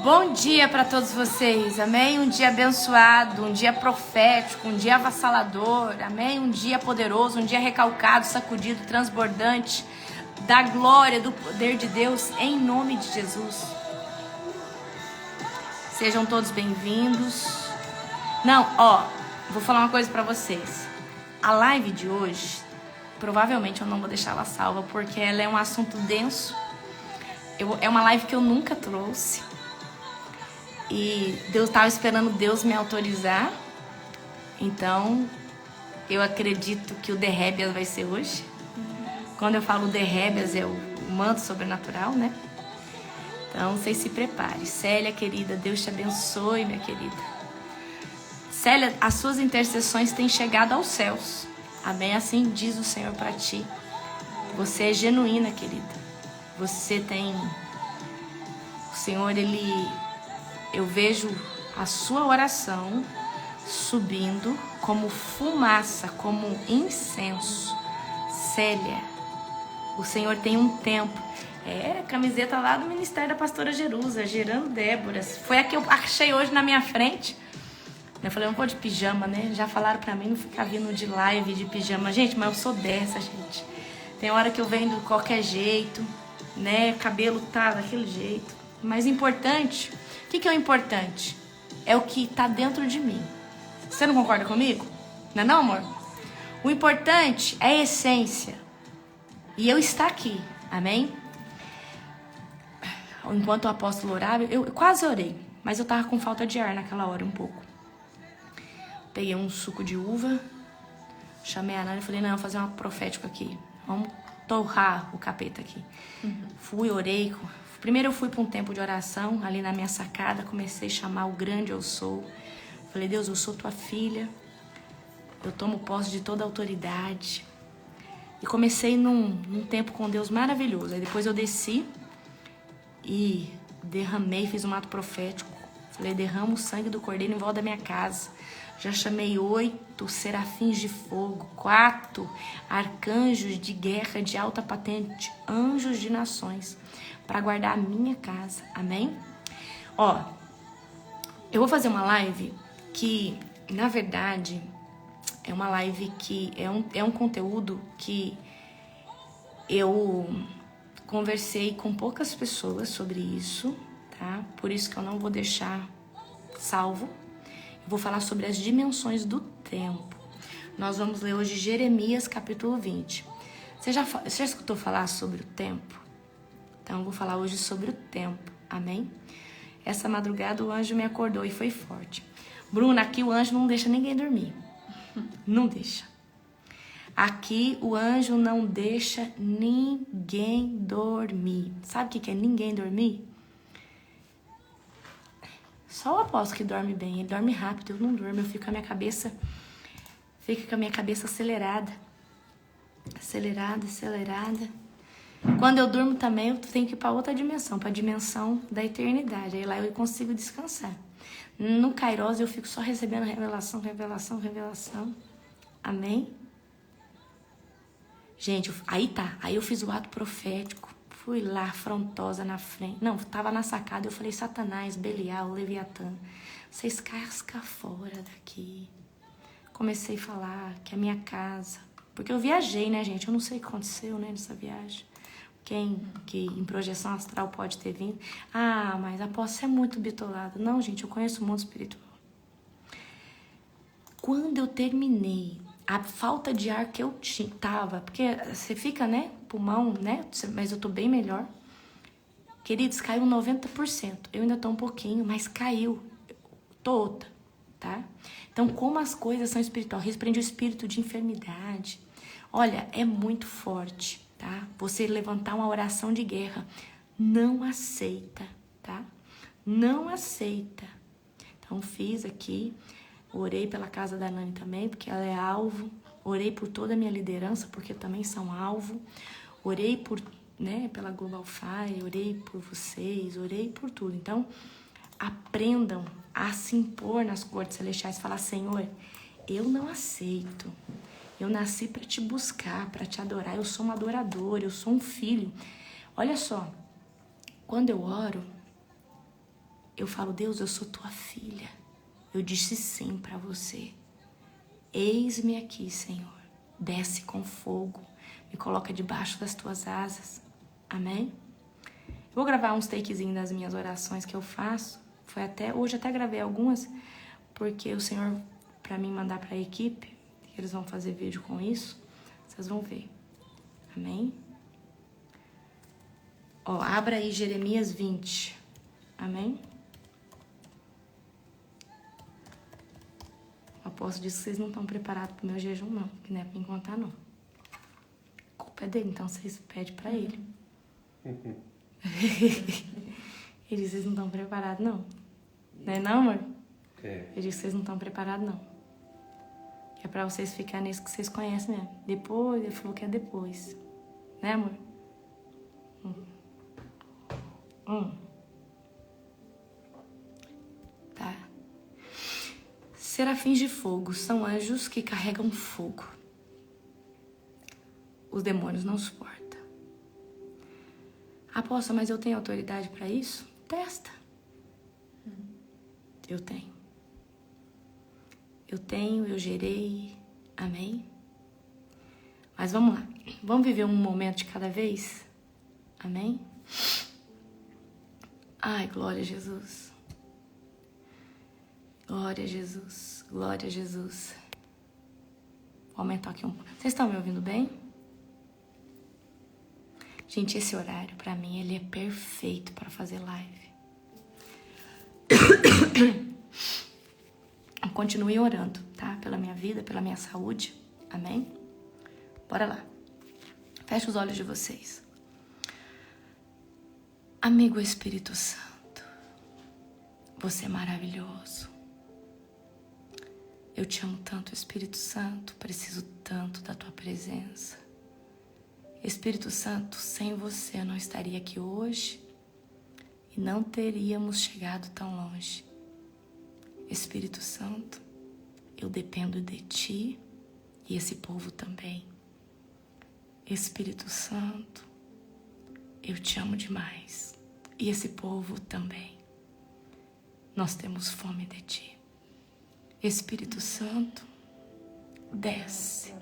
Bom dia para todos vocês, amém? Um dia abençoado, um dia profético, um dia avassalador, amém? Um dia poderoso, um dia recalcado, sacudido, transbordante da glória, do poder de Deus, em nome de Jesus. Sejam todos bem-vindos. Vou falar uma coisa para vocês. A live de hoje, provavelmente eu não vou deixar ela salva, porque ela é um assunto denso. É uma live que eu nunca trouxe. E Deus estava esperando Deus me autorizar. Então, eu acredito que o The Rébias vai ser hoje. Quando eu falo The Rébias, é o manto sobrenatural, né? Então, vocês se preparem. Célia, querida, Deus te abençoe, minha querida. Célia, as suas intercessões têm chegado aos céus. Amém? Assim diz o Senhor para ti. Você é genuína, querida. Você tem... O Senhor, eu vejo a sua oração subindo como fumaça, como incenso. Célia, o Senhor tem um tempo. Camiseta lá do Ministério da Pastora Jerusa, Gerando Déboras. Foi a que eu achei hoje na minha frente. Eu falei, não vou de pijama, né? Já falaram pra mim não ficar vindo de live de pijama. Gente, mas eu sou dessa, gente. Tem hora que eu venho de qualquer jeito, né? Cabelo tá daquele jeito. Mas importante... O que é o importante? É o que está dentro de mim. Você não concorda comigo? Não é não, amor? O importante é a essência. E eu estar aqui. Amém? Enquanto o apóstolo orava, eu quase orei. Mas eu estava com falta de ar naquela hora um pouco. Peguei um suco de uva. Chamei a Nana e falei, não, vou fazer uma profética aqui. Vamos torrar o capeta aqui. Fui, orei. Primeiro eu fui para um tempo de oração, ali na minha sacada, comecei a chamar o grande eu sou. Falei, Deus, eu sou tua filha, eu tomo posse de toda a autoridade. E comecei num tempo com Deus maravilhoso. Aí depois eu desci e derramei, fiz um ato profético. Falei, derrama o sangue do cordeiro em volta da minha casa. Já chamei 8 serafins de fogo, 4 arcanjos de guerra de alta patente, anjos de nações, para guardar a minha casa, amém? Eu vou fazer uma live que, na verdade, é uma live que é um conteúdo que eu conversei com poucas pessoas sobre isso, tá? Por isso que eu não vou deixar salvo. Eu vou falar sobre as dimensões do tempo. Nós vamos ler hoje Jeremias capítulo 20. Você já escutou falar sobre o tempo? Então, eu vou falar hoje sobre o tempo, amém? Essa madrugada o anjo me acordou e foi forte. Bruna, aqui o anjo não deixa ninguém dormir. Não deixa. Aqui o anjo não deixa ninguém dormir. Sabe o que é ninguém dormir? Só o apóstolo que dorme bem. Ele dorme rápido, eu não durmo. Eu fico com a minha cabeça... acelerada. Acelerada. Quando eu durmo também, eu tenho que ir para outra dimensão, para a dimensão da eternidade. Aí lá eu consigo descansar. No Kairos eu fico só recebendo revelação. Amém? Gente, aí eu fiz o ato profético. Fui lá, afrontosa na frente. Não, tava na sacada, eu falei, Satanás, Belial, Leviatã, vocês cascam fora daqui. Comecei a falar que a minha casa... Porque eu viajei, né, gente? Eu não sei o que aconteceu, né, nessa viagem. Quem que em projeção astral pode ter vindo. Ah, mas apóstolo, você é muito bitolado. Não, gente, eu conheço o mundo espiritual. Quando eu terminei, a falta de ar que eu tava, porque você fica, né, pulmão, né, mas eu tô bem melhor. Queridos, caiu 90%. Eu ainda tô um pouquinho, mas caiu. Tô outra, tá? Então, como as coisas são espirituais, repreende o espírito de enfermidade. Olha, é muito forte. Tá? Você levantar uma oração de guerra, não aceita, tá? Não aceita. Então fiz aqui, orei pela casa da Nani também, porque ela é alvo. Orei por toda a minha liderança, porque também são alvo. Orei por, né, pela Global Fire, orei por vocês, orei por tudo. Então, aprendam a se impor nas cortes celestiais, falar, Senhor, eu não aceito. Eu nasci para te buscar, para te adorar. Eu sou uma adoradora, eu sou um filho. Olha só, quando eu oro, eu falo, Deus, eu sou tua filha. Eu disse sim para você. Eis-me aqui, Senhor. Desce com fogo. Me coloca debaixo das tuas asas. Amém? Eu vou gravar uns takezinhos das minhas orações que eu faço. Hoje até gravei algumas, porque o Senhor, para mim, mandar para a equipe, que eles vão fazer vídeo com isso, vocês vão ver. Amém? Ó, abra aí Jeremias 20. Amém? O apóstolo disse que vocês não estão preparados para o meu jejum, não. Que não é para me contar, não. A culpa é dele, então vocês pedem para ele. Ele disse, vocês não estão preparados, não. Não é não, amor? É. Ele disse, vocês não estão preparados, não. Que é pra vocês ficarem nisso que vocês conhecem mesmo. Depois, ele falou que é depois. Né, amor? Tá. Serafins de fogo são anjos que carregam fogo. Os demônios não suportam. Apóstolo, mas eu tenho autoridade pra isso? Testa. Eu tenho. Eu gerei. Amém? Mas vamos lá. Vamos viver um momento de cada vez? Amém? Ai, glória a Jesus. Glória a Jesus. Glória a Jesus. Vou aumentar aqui um pouco. Vocês estão me ouvindo bem? Gente, esse horário, pra mim, ele é perfeito para fazer live. Continue orando, tá? Pela minha vida, pela minha saúde. Amém? Bora lá. Feche os olhos de vocês. Amigo Espírito Santo, você é maravilhoso. Eu te amo tanto, Espírito Santo. Preciso tanto da tua presença. Espírito Santo, sem você eu não estaria aqui hoje e não teríamos chegado tão longe. Espírito Santo, eu dependo de ti e esse povo também. Espírito Santo, eu te amo demais e esse povo também. Nós temos fome de ti. Espírito Santo, desce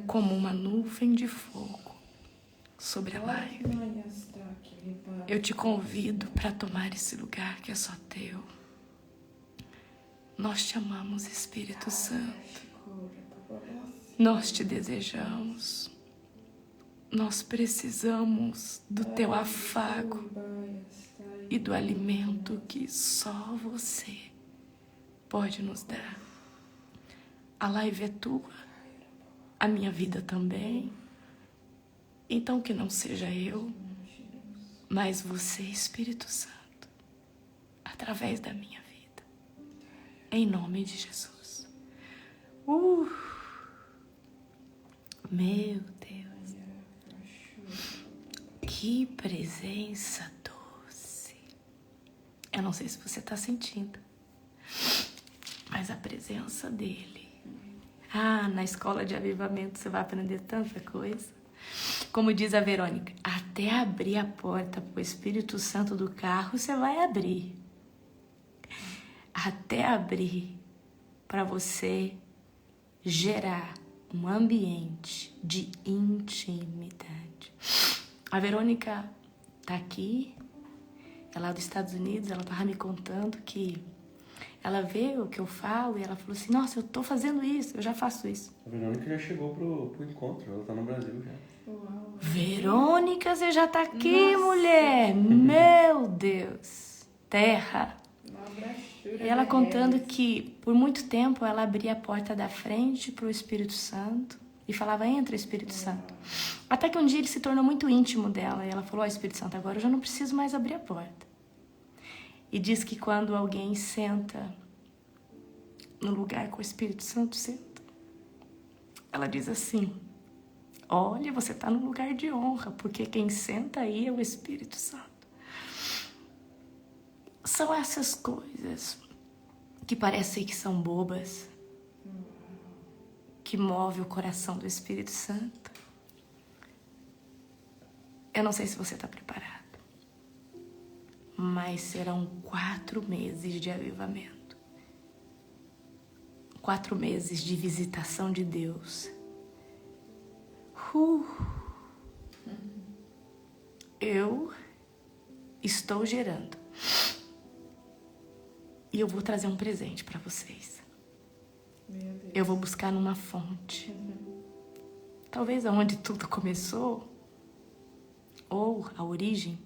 como uma nuvem de fogo sobre a live. Eu te convido para tomar esse lugar que é só teu. Nós te amamos, Espírito Santo. Nós te desejamos. Nós precisamos do teu afago e do alimento que só você pode nos dar. A live é tua, a minha vida também. Então que não seja eu, mas você, Espírito Santo, através da minha vida. Em nome de Jesus. Meu Deus. Que presença doce. Eu não sei se você está sentindo, mas a presença dele. Na escola de avivamento você vai aprender tanta coisa. Como diz a Verônica, até abrir a porta para o Espírito Santo do carro, você vai abrir. Até abrir para você gerar um ambiente de intimidade. A Verônica tá aqui, ela é dos Estados Unidos, ela tava me contando que ela vê o que eu falo e ela falou assim, nossa, eu tô fazendo isso, eu já faço isso. A Verônica já chegou pro encontro, ela tá no Brasil já. Uau. Verônica, você já tá aqui, mulher! Meu Deus! Terra! E ela contando que por muito tempo ela abria a porta da frente pro Espírito Santo e falava, entra, Espírito Santo. Até que um dia ele se tornou muito íntimo dela e ela falou, Espírito Santo, agora eu já não preciso mais abrir a porta. E diz que quando alguém senta no lugar que o Espírito Santo senta, ela diz assim, olha, você tá no lugar de honra, porque quem senta aí é o Espírito Santo. São essas coisas que parecem que são bobas, que move o coração do Espírito Santo. Eu não sei se você está preparado, mas serão 4 meses de avivamento. 4 meses de visitação de Deus. Eu estou gerando. E eu vou trazer um presente para vocês. Meu Deus. Eu vou buscar numa fonte. Talvez aonde tudo começou, ou a origem.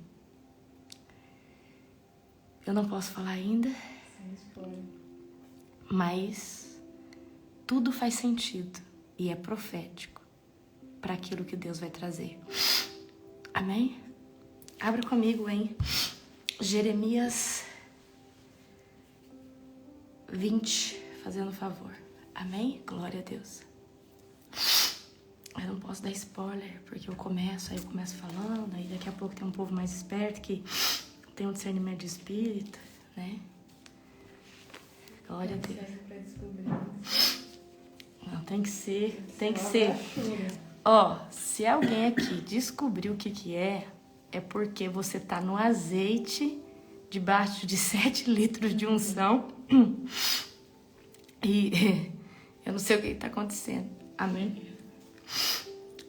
Eu não posso falar ainda, Sem spoiler. mas tudo faz sentido e é profético para aquilo que Deus vai trazer. Amém? Abra comigo em Jeremias 20, fazendo favor. Amém? Glória a Deus. Eu não posso dar spoiler, porque eu começo falando, aí daqui a pouco tem um povo mais esperto que tem um discernimento de espírito, né? Glória a Deus. Pra descobrir. Não, tem que ser. Ó, se alguém aqui descobrir o que é porque você tá no azeite, debaixo de 7 litros de unção, e eu não sei o que tá acontecendo. Amém?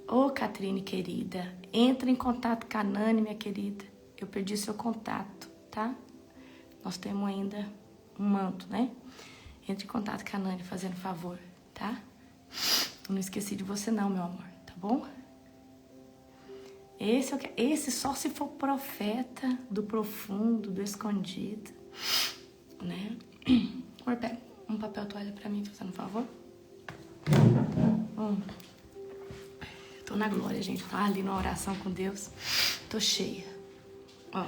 Ô, Catrine, querida, entra em contato com a Nani, minha querida. Eu perdi seu contato, tá? Nós temos ainda um manto, né? Entre em contato com a Nani, fazendo favor, tá? Eu não esqueci de você não, meu amor, tá bom? Esse só se for profeta do profundo, do escondido, né? Amor, pega um papel toalha pra mim, fazendo favor. Tô na glória, gente. Tô ali na oração com Deus. Tô cheia. Ó,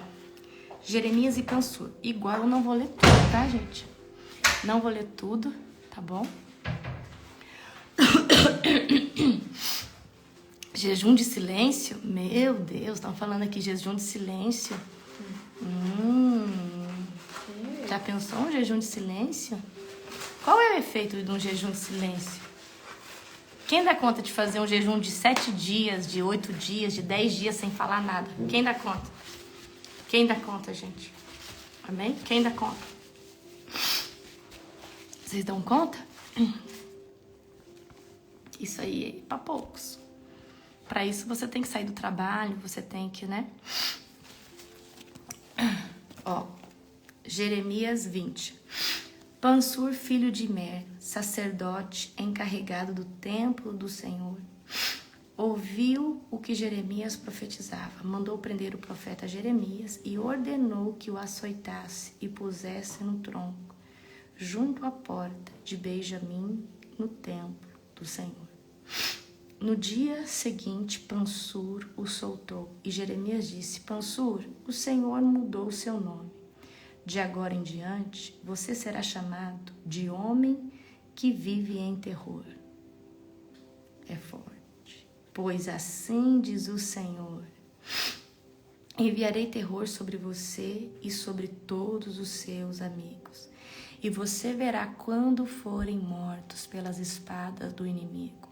Jeremias e Pansur. Igual eu não vou ler tudo, tá, gente? Não vou ler tudo, tá bom? Jejum de silêncio? Meu Deus, estão falando aqui jejum de silêncio. Já pensou um jejum de silêncio? Qual é o efeito de um jejum de silêncio? Quem dá conta de fazer um jejum de 7 dias, de 8 dias, de 10 dias sem falar nada? Quem dá conta? Quem dá conta, gente? Amém? Quem dá conta? Vocês dão conta? Isso aí é pra poucos. Pra isso você tem que sair do trabalho, você tem que, né? Ó, Jeremias 20. Pansur, filho de Mer, sacerdote encarregado do templo do Senhor, ouviu o que Jeremias profetizava, mandou prender o profeta Jeremias e ordenou que o açoitasse e pusesse no tronco, junto à porta de Benjamim, no templo do Senhor. No dia seguinte, Pansur o soltou e Jeremias disse: Pansur, o Senhor mudou o seu nome. De agora em diante, você será chamado de homem que vive em terror. É forte. Pois assim diz o Senhor: enviarei terror sobre você e sobre todos os seus amigos. E você verá quando forem mortos pelas espadas do inimigo.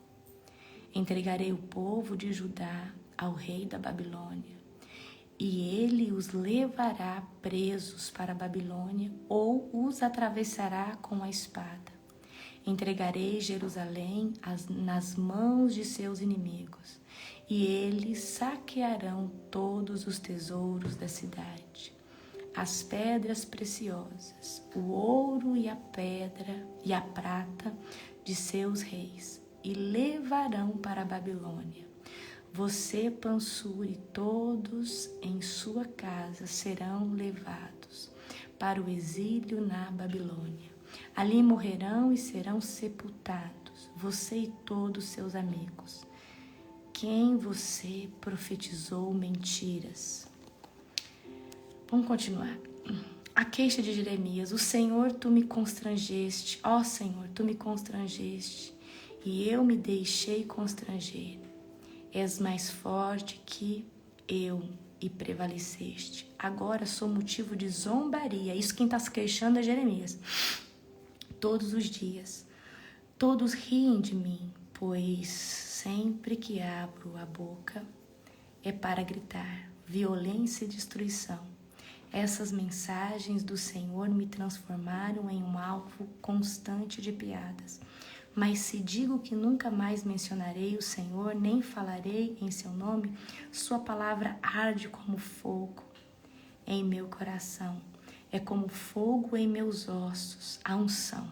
Entregarei o povo de Judá ao rei da Babilônia, e ele os levará presos para a Babilônia ou os atravessará com a espada. Entregarei Jerusalém nas mãos de seus inimigos, e eles saquearão todos os tesouros da cidade, as pedras preciosas, o ouro e a pedra e a prata de seus reis, e levarão para a Babilônia. Você, Pansur, e todos em sua casa serão levados para o exílio na Babilônia. Ali morrerão e serão sepultados, você e todos seus amigos. Quem você profetizou mentiras? Vamos continuar. A queixa de Jeremias: o Senhor, tu me constrangeste, ó Senhor, tu me constrangeste, e eu me deixei constranger. És mais forte que eu e prevaleceste. Agora sou motivo de zombaria. Isso quem está se queixando é Jeremias. Todos os dias, todos riem de mim, pois sempre que abro a boca é para gritar violência e destruição. Essas mensagens do Senhor me transformaram em um alvo constante de piadas. Mas se digo que nunca mais mencionarei o Senhor, nem falarei em seu nome, sua palavra arde como fogo em meu coração. É como fogo em meus ossos, a unção.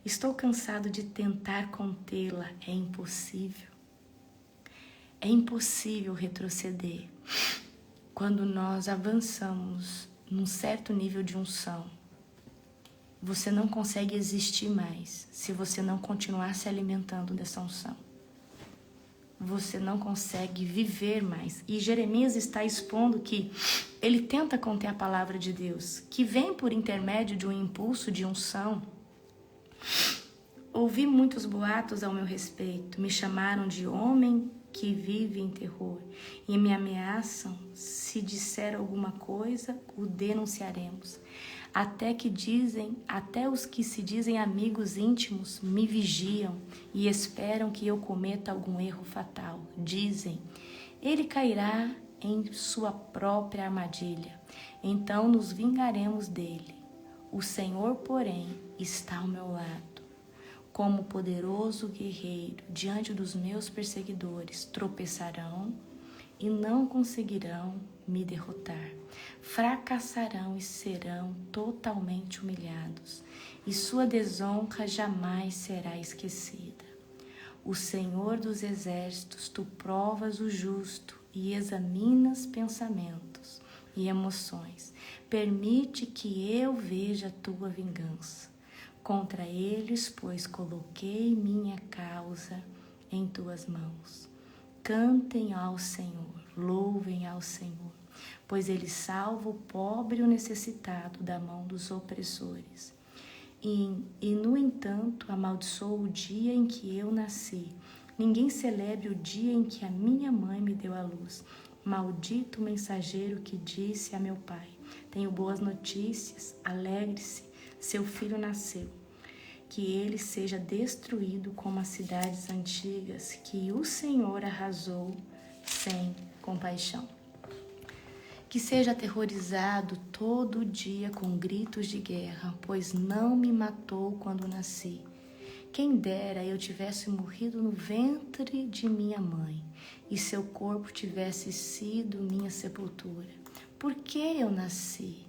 Estou cansado de tentar contê-la, é impossível. É impossível retroceder quando nós avançamos num certo nível de unção. Você não consegue existir mais se você não continuar se alimentando dessa unção. Você não consegue viver mais. E Jeremias está expondo que ele tenta conter a palavra de Deus, que vem por intermédio de um impulso de unção. Ouvi muitos boatos ao meu respeito, me chamaram de homem que vive em terror e me ameaçam. Se disser alguma coisa, o denunciaremos. Até os que se dizem amigos íntimos me vigiam e esperam que eu cometa algum erro fatal. Dizem, ele cairá em sua própria armadilha, então nos vingaremos dele. O Senhor, porém, está ao meu lado. Como poderoso guerreiro, diante dos meus perseguidores, tropeçarão e não conseguirão me derrotar. Fracassarão e serão totalmente humilhados, e sua desonra jamais será esquecida. O Senhor dos exércitos, tu provas o justo e examinas pensamentos e emoções. Permite que eu veja a tua vingança. Contra eles, pois coloquei minha causa em tuas mãos. Cantem ao Senhor, louvem ao Senhor, pois ele salva o pobre e o necessitado da mão dos opressores. E no entanto, amaldiçoa o dia em que eu nasci. Ninguém celebre o dia em que a minha mãe me deu à luz. Maldito o mensageiro que disse a meu pai, tenho boas notícias, alegre-se, seu filho nasceu. Que ele seja destruído como as cidades antigas, que o Senhor arrasou sem compaixão. Que seja aterrorizado todo dia com gritos de guerra, pois não me matou quando nasci. Quem dera eu tivesse morrido no ventre de minha mãe, e seu corpo tivesse sido minha sepultura. Por que eu nasci?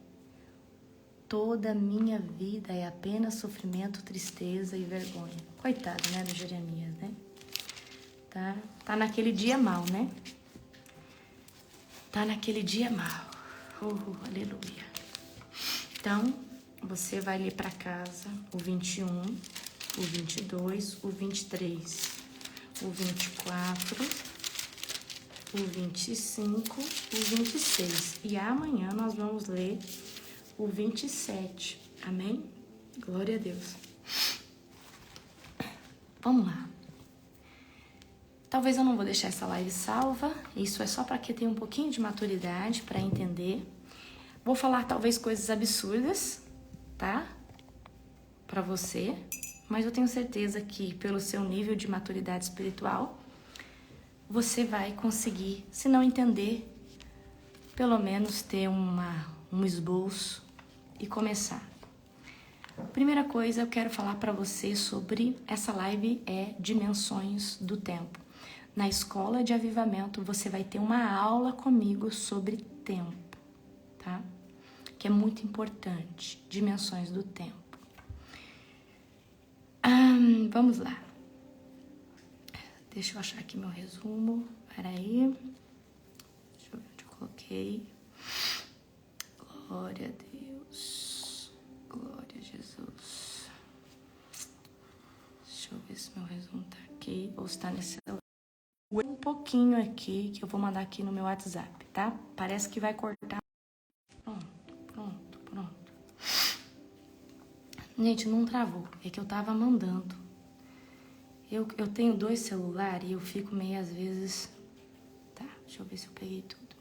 Toda a minha vida é apenas sofrimento, tristeza e vergonha. Coitado, né, do Jeremias, né? Tá naquele dia mal, né? Tá naquele dia mal. Aleluia. Então, você vai ler para casa o 21, o 22, o 23, o 24, o 25, o 26. E amanhã nós vamos ler o 27, amém? Glória a Deus. Vamos lá. Talvez eu não vou deixar essa live salva, isso é só para quem tem um pouquinho de maturidade para entender. Vou falar talvez coisas absurdas, tá? Para você, mas eu tenho certeza que pelo seu nível de maturidade espiritual, você vai conseguir, se não entender, pelo menos ter um esboço e começar. Primeira coisa, eu quero falar para você sobre essa live dimensões do tempo. Na escola de avivamento, você vai ter uma aula comigo sobre tempo, tá? Que é muito importante, dimensões do tempo. Vamos lá. Deixa eu achar aqui meu resumo. Peraí. Deixa eu ver onde eu coloquei. Glória a Deus. Glória a Jesus. Deixa eu ver se meu resumo tá aqui ou se tá nesse celular. Um pouquinho aqui que eu vou mandar aqui no meu WhatsApp, tá? Parece que vai cortar. Pronto. Gente, não travou. É que eu tava mandando. Eu tenho 2 celulares e eu fico meio às vezes... Tá, deixa eu ver se eu peguei tudo.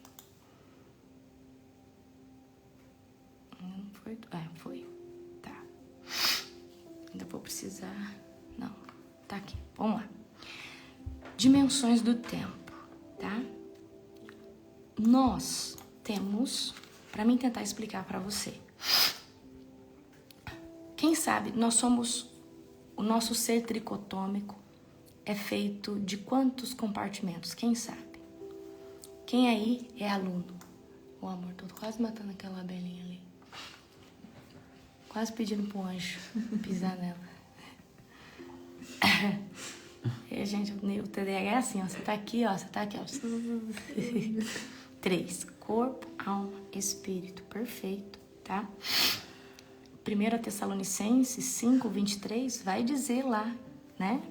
Não foi? Foi. Tá. Ainda vou precisar... Não, tá aqui. Vamos lá. Dimensões do tempo, tá? Nós temos para mim tentar explicar para você. Quem sabe, o nosso ser tricotômico é feito de quantos compartimentos? Quem sabe? Quem aí é aluno? O amor, tô quase matando aquela abelhinha ali. Quase pedindo pro anjo pisar nela. E, gente, o TDAH é assim, ó. Você tá aqui, ó. 3. Corpo, alma, espírito. Perfeito, tá? 1 Tessalonicenses 5, 23 vai dizer lá, né?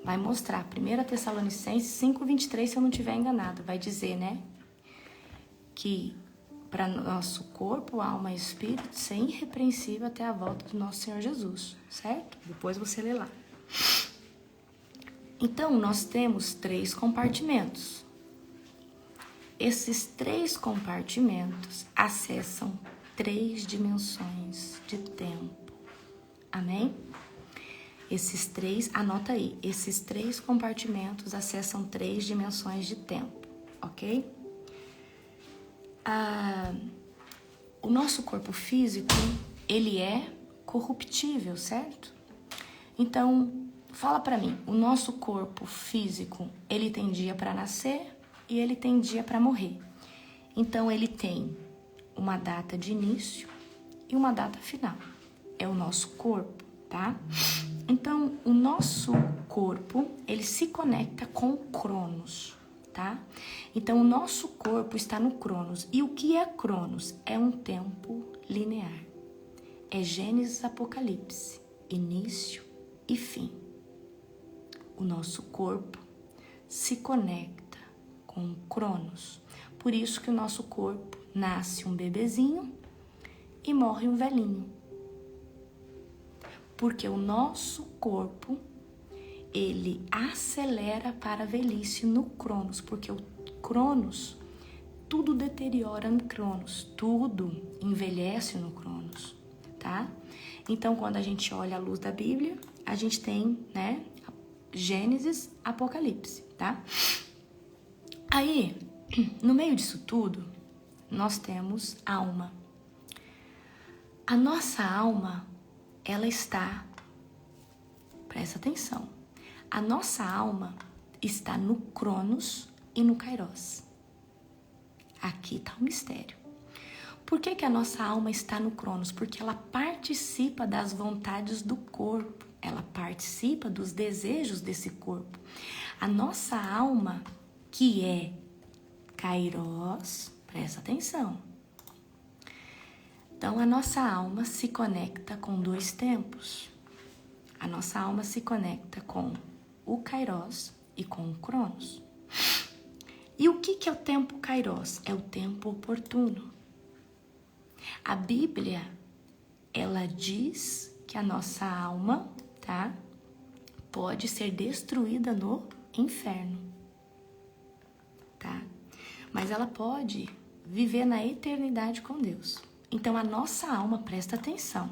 Vai mostrar. 1 Tessalonicenses 5, 23, se eu não estiver enganado. Vai dizer, né? Que para nosso corpo, alma e espírito ser irrepreensível até a volta do nosso Senhor Jesus, certo? Depois você lê lá. Então, nós temos 3 compartimentos. Esses 3 compartimentos acessam 3 dimensões de tempo. Amém? Esses 3, anota aí, esses 3 compartimentos acessam 3 dimensões de tempo, ok? O nosso corpo físico, ele é corruptível, certo? Então, fala pra mim, o nosso corpo físico, ele tem dia para nascer e ele tem dia para morrer. Então, ele tem uma data de início e uma data final. É o nosso corpo, tá? Então, o nosso corpo, ele se conecta com o Cronos, tá? Então, o nosso corpo está no Cronos. E o que é Cronos? É um tempo linear. É Gênesis, Apocalipse, início e fim. O nosso corpo se conecta com o Cronos. Por isso que o nosso corpo nasce um bebezinho e morre um velhinho. Porque o nosso corpo, ele acelera para a velhice no Cronos. Porque o Cronos, tudo deteriora no Cronos. Tudo envelhece no Cronos, tá? Então, quando a gente olha a luz da Bíblia, a gente tem, né, Gênesis, Apocalipse, tá? Aí, no meio disso tudo, nós temos alma. A nossa alma, ela está, presta atenção, a nossa alma está no Cronos e no Kairos. Aqui está o mistério. Por que a nossa alma está no Cronos? Porque ela participa das vontades do corpo, ela participa dos desejos desse corpo. A nossa alma, que é Kairos, presta atenção. Então, a nossa alma se conecta com 2 tempos. A nossa alma se conecta com o Kairos e com o Cronos. E o que é o tempo Kairos? É o tempo oportuno. A Bíblia, ela diz que a nossa alma, tá, pode ser destruída no inferno, tá? Mas ela pode viver na eternidade com Deus. Então, a nossa alma, presta atenção,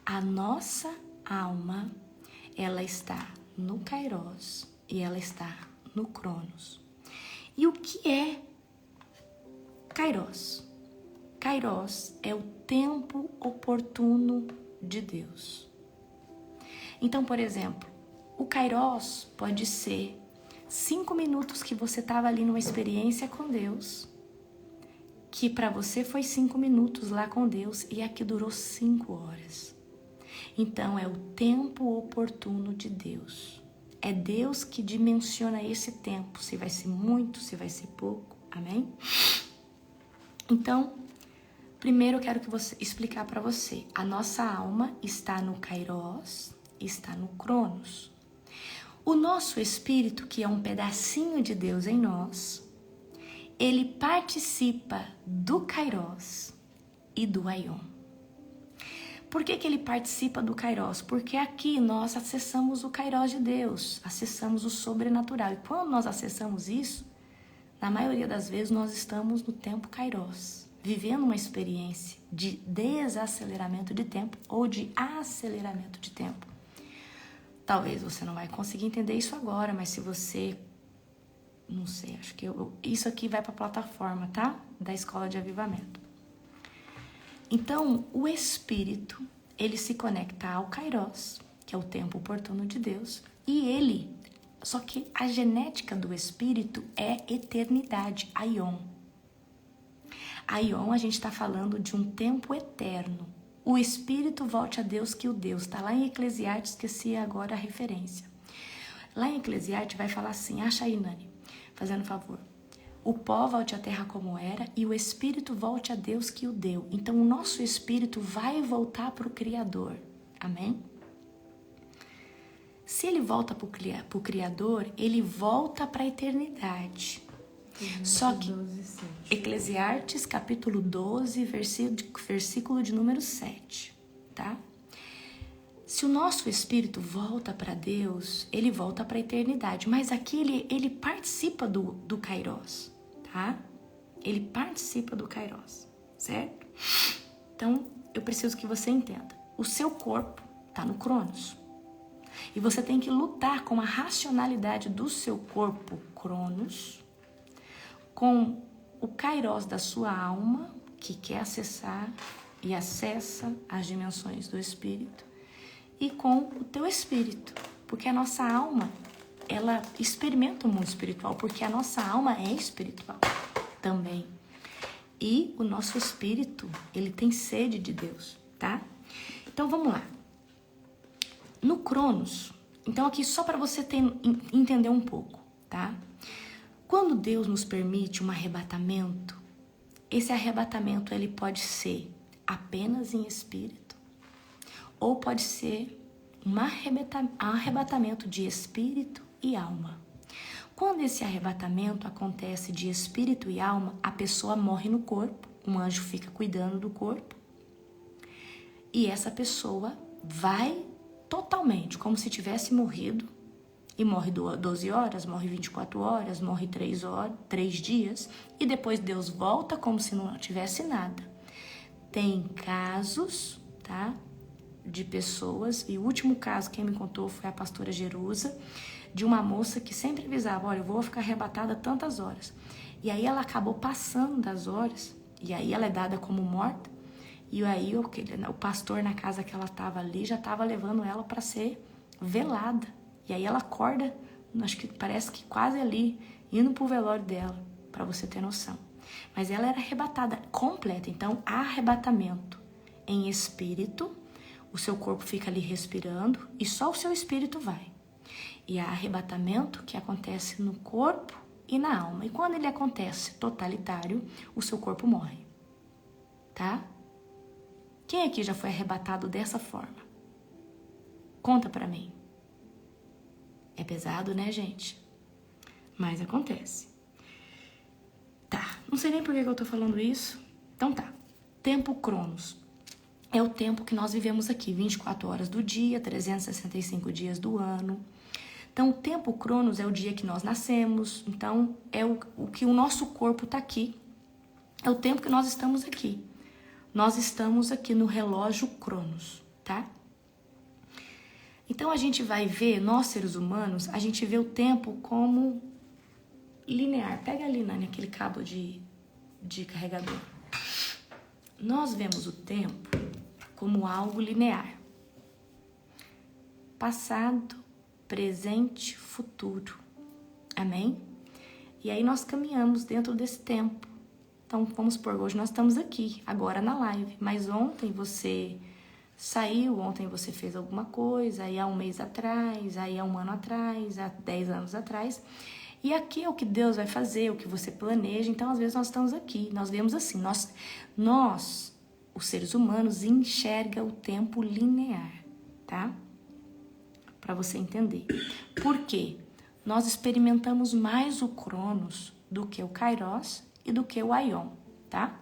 a nossa alma, ela está no Kairos e ela está no Cronos. E o que é Kairos? Kairos é o tempo oportuno de Deus. Então, por exemplo, o Kairos pode ser 5 minutos que você estava ali numa experiência com Deus, que para você foi 5 minutos lá com Deus e aqui durou 5 horas. Então, é o tempo oportuno de Deus. É Deus que dimensiona esse tempo, se vai ser muito, se vai ser pouco, amém? Então, primeiro eu quero explicar para você. A nossa alma está no Kairos, está no Cronos. O nosso espírito, que é um pedacinho de Deus em nós, ele participa do Kairos e do Aion. Por que ele participa do Kairos? Porque aqui nós acessamos o Kairos de Deus, acessamos o sobrenatural. E quando nós acessamos isso, na maioria das vezes nós estamos no tempo Kairos, vivendo uma experiência de desaceleramento de tempo ou de aceleramento de tempo. Talvez você não vai conseguir entender isso agora, mas se você... Não sei, acho que isso aqui vai para a plataforma, tá? Da Escola de Avivamento. Então, o espírito, ele se conecta ao Kairos, que é o tempo oportuno de Deus, e ele, só que a genética do espírito é eternidade, aion. Aion, a gente está falando de um tempo eterno. O espírito volte a Deus que o Deus. Está lá em Eclesiastes, esqueci agora a referência. Lá em Eclesiastes vai falar assim, acha aí, Nani, fazendo favor. O pó volte à terra como era e o espírito volte a Deus que o deu. Então o nosso espírito vai voltar para o Criador. Amém? Se ele volta para o Criador, ele volta para a eternidade. Só que 12:7. Eclesiastes capítulo 12, versículo de número 7, tá? Se o nosso espírito volta para Deus, ele volta para a eternidade. Mas aqui ele participa do Kairos, tá? Ele participa do Kairos, certo? Então, eu preciso que você entenda. O seu corpo está no Cronos. E você tem que lutar com a racionalidade do seu corpo, Cronos, com o Kairos da sua alma, que quer acessar e acessa as dimensões do espírito, e com o teu espírito, porque a nossa alma, ela experimenta o mundo espiritual, porque a nossa alma é espiritual também. E o nosso espírito, ele tem sede de Deus, tá? Então vamos lá. No Cronos, então aqui só para você entender um pouco, tá? Quando Deus nos permite um arrebatamento, esse arrebatamento ele pode ser apenas em espírito, ou pode ser um arrebatamento de espírito e alma. Quando esse arrebatamento acontece de espírito e alma, a pessoa morre no corpo, um anjo fica cuidando do corpo, e essa pessoa vai totalmente, como se tivesse morrido, e morre 12 horas, morre 24 horas, morre 3 dias, e depois Deus volta como se não tivesse nada. Tem casos, tá, de pessoas, e o último caso quem me contou foi a pastora Jerusa, de uma moça que sempre avisava, olha, eu vou ficar arrebatada tantas horas. E aí ela acabou passando das horas, e aí ela é dada como morta, e aí o pastor na casa que ela estava ali já estava levando ela para ser velada. E aí ela acorda, acho que parece que quase ali, indo pro velório dela, para você ter noção. Mas ela era arrebatada completa, então arrebatamento em espírito, o seu corpo fica ali respirando e só o seu espírito vai. E há arrebatamento que acontece no corpo e na alma. E quando ele acontece totalitário, o seu corpo morre, tá? Quem aqui já foi arrebatado dessa forma? Conta pra mim. É pesado, né, gente? Mas acontece. Tá, não sei nem por que eu tô falando isso. Então tá, tempo Cronos. É o tempo que nós vivemos aqui, 24 horas do dia, 365 dias do ano. Então, o tempo Cronos é o dia que nós nascemos. Então, é o que o nosso corpo tá aqui. É o tempo que nós estamos aqui. Nós estamos aqui no relógio Cronos, tá? Então a gente vai ver, nós seres humanos, a gente vê o tempo como linear. Pega ali, Nani, aquele cabo de carregador. Nós vemos o tempo como algo linear. Passado, presente, futuro. Amém? E aí nós caminhamos dentro desse tempo. Então, vamos supor, hoje nós estamos aqui, agora na live. Mas ontem você saiu, ontem você fez alguma coisa, aí há um mês atrás, aí há um ano atrás, há 10 anos atrás. E aqui é o que Deus vai fazer, o que você planeja. Então, às vezes, nós estamos aqui, nós vemos assim, nós os seres humanos, enxerga o tempo linear, tá? Para você entender. Por quê? Nós experimentamos mais o Cronos do que o Kairos e do que o Aion, tá?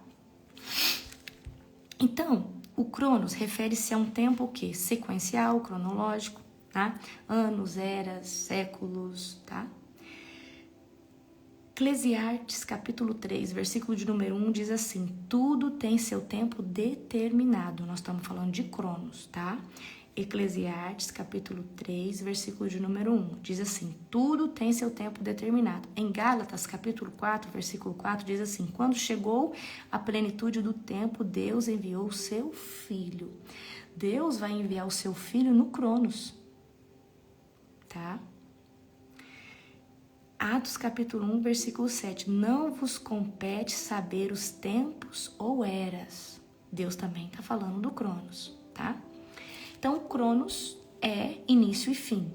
Então, o Cronos refere-se a um tempo o quê? Sequencial, cronológico, tá? Anos, eras, séculos, tá? Eclesiastes, capítulo 3, versículo de número 1, diz assim, tudo tem seu tempo determinado. Nós estamos falando de Cronos, tá? Eclesiastes, capítulo 3, versículo de número 1. Diz assim: tudo tem seu tempo determinado. Em Gálatas, capítulo 4, versículo 4, diz assim: quando chegou a plenitude do tempo, Deus enviou o seu Filho. Deus vai enviar o seu Filho no Cronos. Tá? Atos, capítulo 1, versículo 7. Não vos compete saber os tempos ou eras. Deus também está falando do Cronos, tá? Então, o Cronos é início e fim.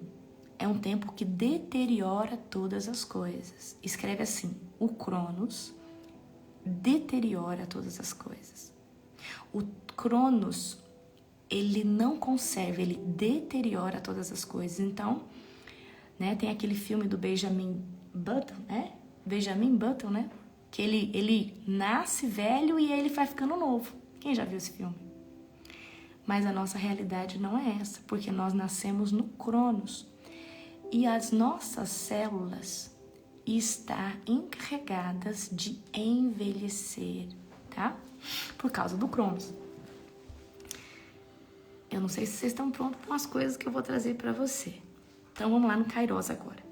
É um tempo que deteriora todas as coisas. Escreve assim: o Cronos deteriora todas as coisas. O Cronos, ele não conserva, ele deteriora todas as coisas. Então, né, tem aquele filme do Benjamin Button, né? Benjamin Button, né? Que ele nasce velho e ele vai ficando novo. Quem já viu esse filme? Mas a nossa realidade não é essa, porque nós nascemos no Cronos. E as nossas células estão encarregadas de envelhecer, tá? Por causa do Cronos. Eu não sei se vocês estão prontos com as coisas que eu vou trazer para você. Então vamos lá no Kairos agora.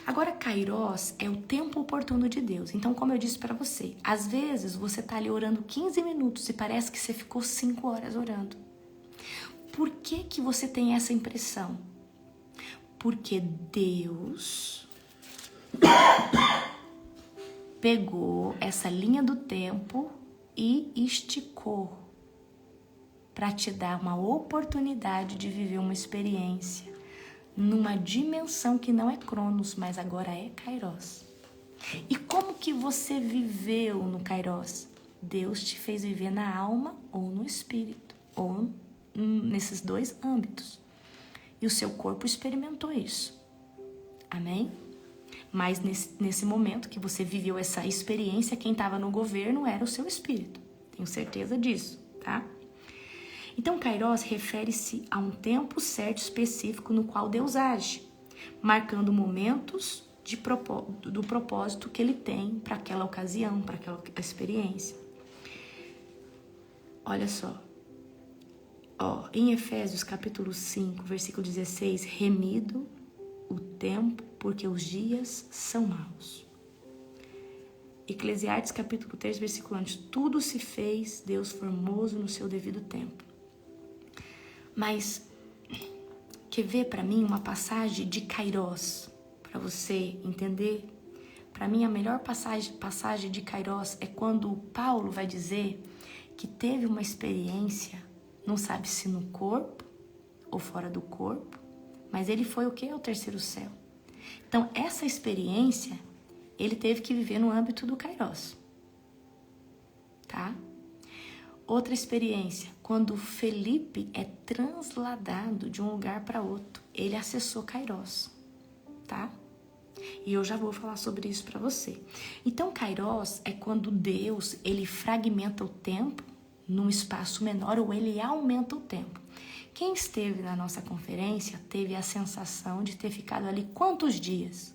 Agora, Kairos é o tempo oportuno de Deus. Então, como eu disse para você, às vezes você tá ali orando 15 minutos e parece que você ficou 5 horas orando. Por que que você tem essa impressão? Porque Deus pegou essa linha do tempo e esticou para te dar uma oportunidade de viver uma experiência numa dimensão que não é Cronos, mas agora é Kairos. E como que você viveu no Kairos? Deus te fez viver na alma ou no espírito, ou nesses dois âmbitos. E o seu corpo experimentou isso. Amém? Mas nesse momento que você viveu essa experiência, quem estava no governo era o seu espírito. Tenho certeza disso, tá? Então, Kairos refere-se a um tempo certo específico no qual Deus age, marcando momentos do propósito que ele tem para aquela ocasião, para aquela experiência. Olha só. Em Efésios capítulo 5, versículo 16, remido o tempo porque os dias são maus. Eclesiastes capítulo 3, versículo 1, tudo se fez, Deus formoso no seu devido tempo. Mas, quer ver para mim uma passagem de Kairos, para você entender? Para mim, a melhor passagem de Kairos é quando Paulo vai dizer que teve uma experiência, não sabe se no corpo ou fora do corpo, mas ele foi o quê? Ao terceiro céu. Então, essa experiência, ele teve que viver no âmbito do Kairos. Tá? Outra experiência, quando Felipe é transladado de um lugar para outro, ele acessou Kairos, tá? E eu já vou falar sobre isso para você. Então, Kairos é quando Deus, ele fragmenta o tempo num espaço menor ou ele aumenta o tempo. Quem esteve na nossa conferência teve a sensação de ter ficado ali quantos dias?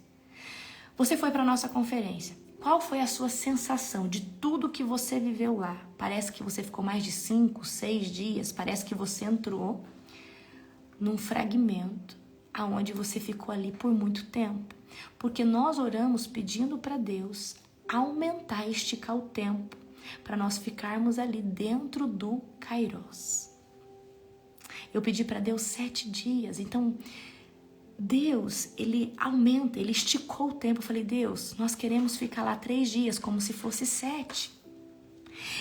Você foi para a nossa conferência. Qual foi a sua sensação de tudo que você viveu lá? Parece que você ficou mais de 5, 6 dias. Parece que você entrou num fragmento aonde você ficou ali por muito tempo. Porque nós oramos pedindo para Deus aumentar, esticar o tempo para nós ficarmos ali dentro do Kairos. Eu pedi para Deus 7 dias. Então, Deus, ele aumenta, ele esticou o tempo. Eu falei, Deus, nós queremos ficar lá 3 dias, como se fosse 7.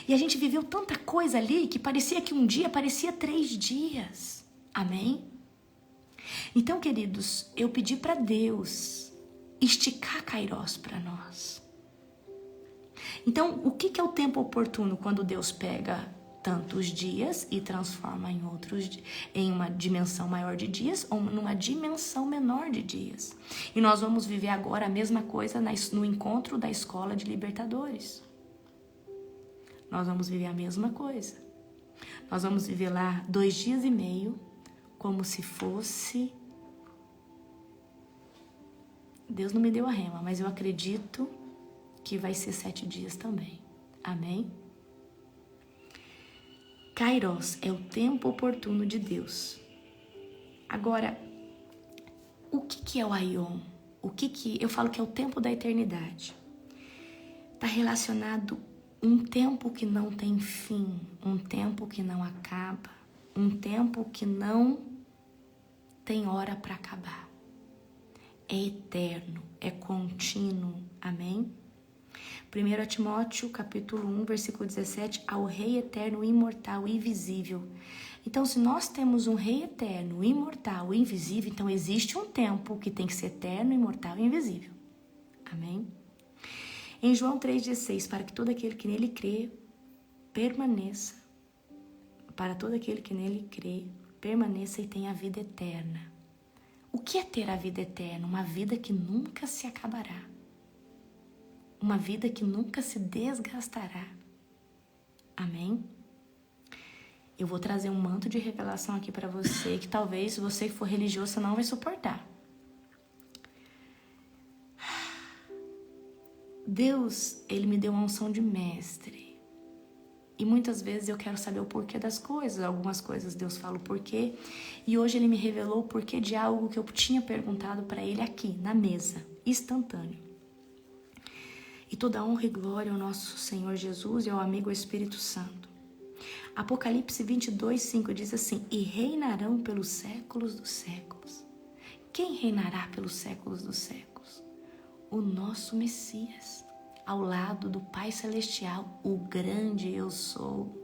E a gente viveu tanta coisa ali que parecia que um dia parecia 3 dias. Amém? Então, queridos, eu pedi para Deus esticar Kairos para nós. Então, o que é o tempo oportuno quando Deus pega tantos dias e transforma em uma dimensão maior de dias ou numa dimensão menor de dias? E nós vamos viver agora a mesma coisa no encontro da Escola de Libertadores. Nós vamos viver a mesma coisa. Nós vamos viver lá 2 dias e meio, como se fosse... Deus não me deu a rema, mas eu acredito que vai ser 7 dias também. Amém? Kairos é o tempo oportuno de Deus. Agora, o que é o Aion? Eu falo que é o tempo da eternidade. Está relacionado um tempo que não tem fim, um tempo que não acaba, um tempo que não tem hora para acabar. É eterno, é contínuo. Amém? 1 Timóteo, capítulo 1, versículo 17, ao Rei eterno, imortal e invisível. Então, se nós temos um Rei eterno, imortal e invisível, então existe um tempo que tem que ser eterno, imortal e invisível. Amém? Em João 3,16, para que todo aquele que nele crê, permaneça. Para todo aquele que nele crê, permaneça e tenha a vida eterna. O que é ter a vida eterna? Uma vida que nunca se acabará. Uma vida que nunca se desgastará. Amém? Eu vou trazer um manto de revelação aqui para você, que talvez, se você for religioso, você não vai suportar. Deus, Ele me deu uma unção de mestre. E muitas vezes eu quero saber o porquê das coisas. Algumas coisas Deus fala o porquê. E hoje Ele me revelou o porquê de algo que eu tinha perguntado para Ele aqui, na mesa, instantâneo. E toda honra e glória ao nosso Senhor Jesus e ao amigo Espírito Santo. Apocalipse 22:5 diz assim: e reinarão pelos séculos dos séculos. Quem reinará pelos séculos dos séculos? O nosso Messias, ao lado do Pai Celestial, o grande eu sou.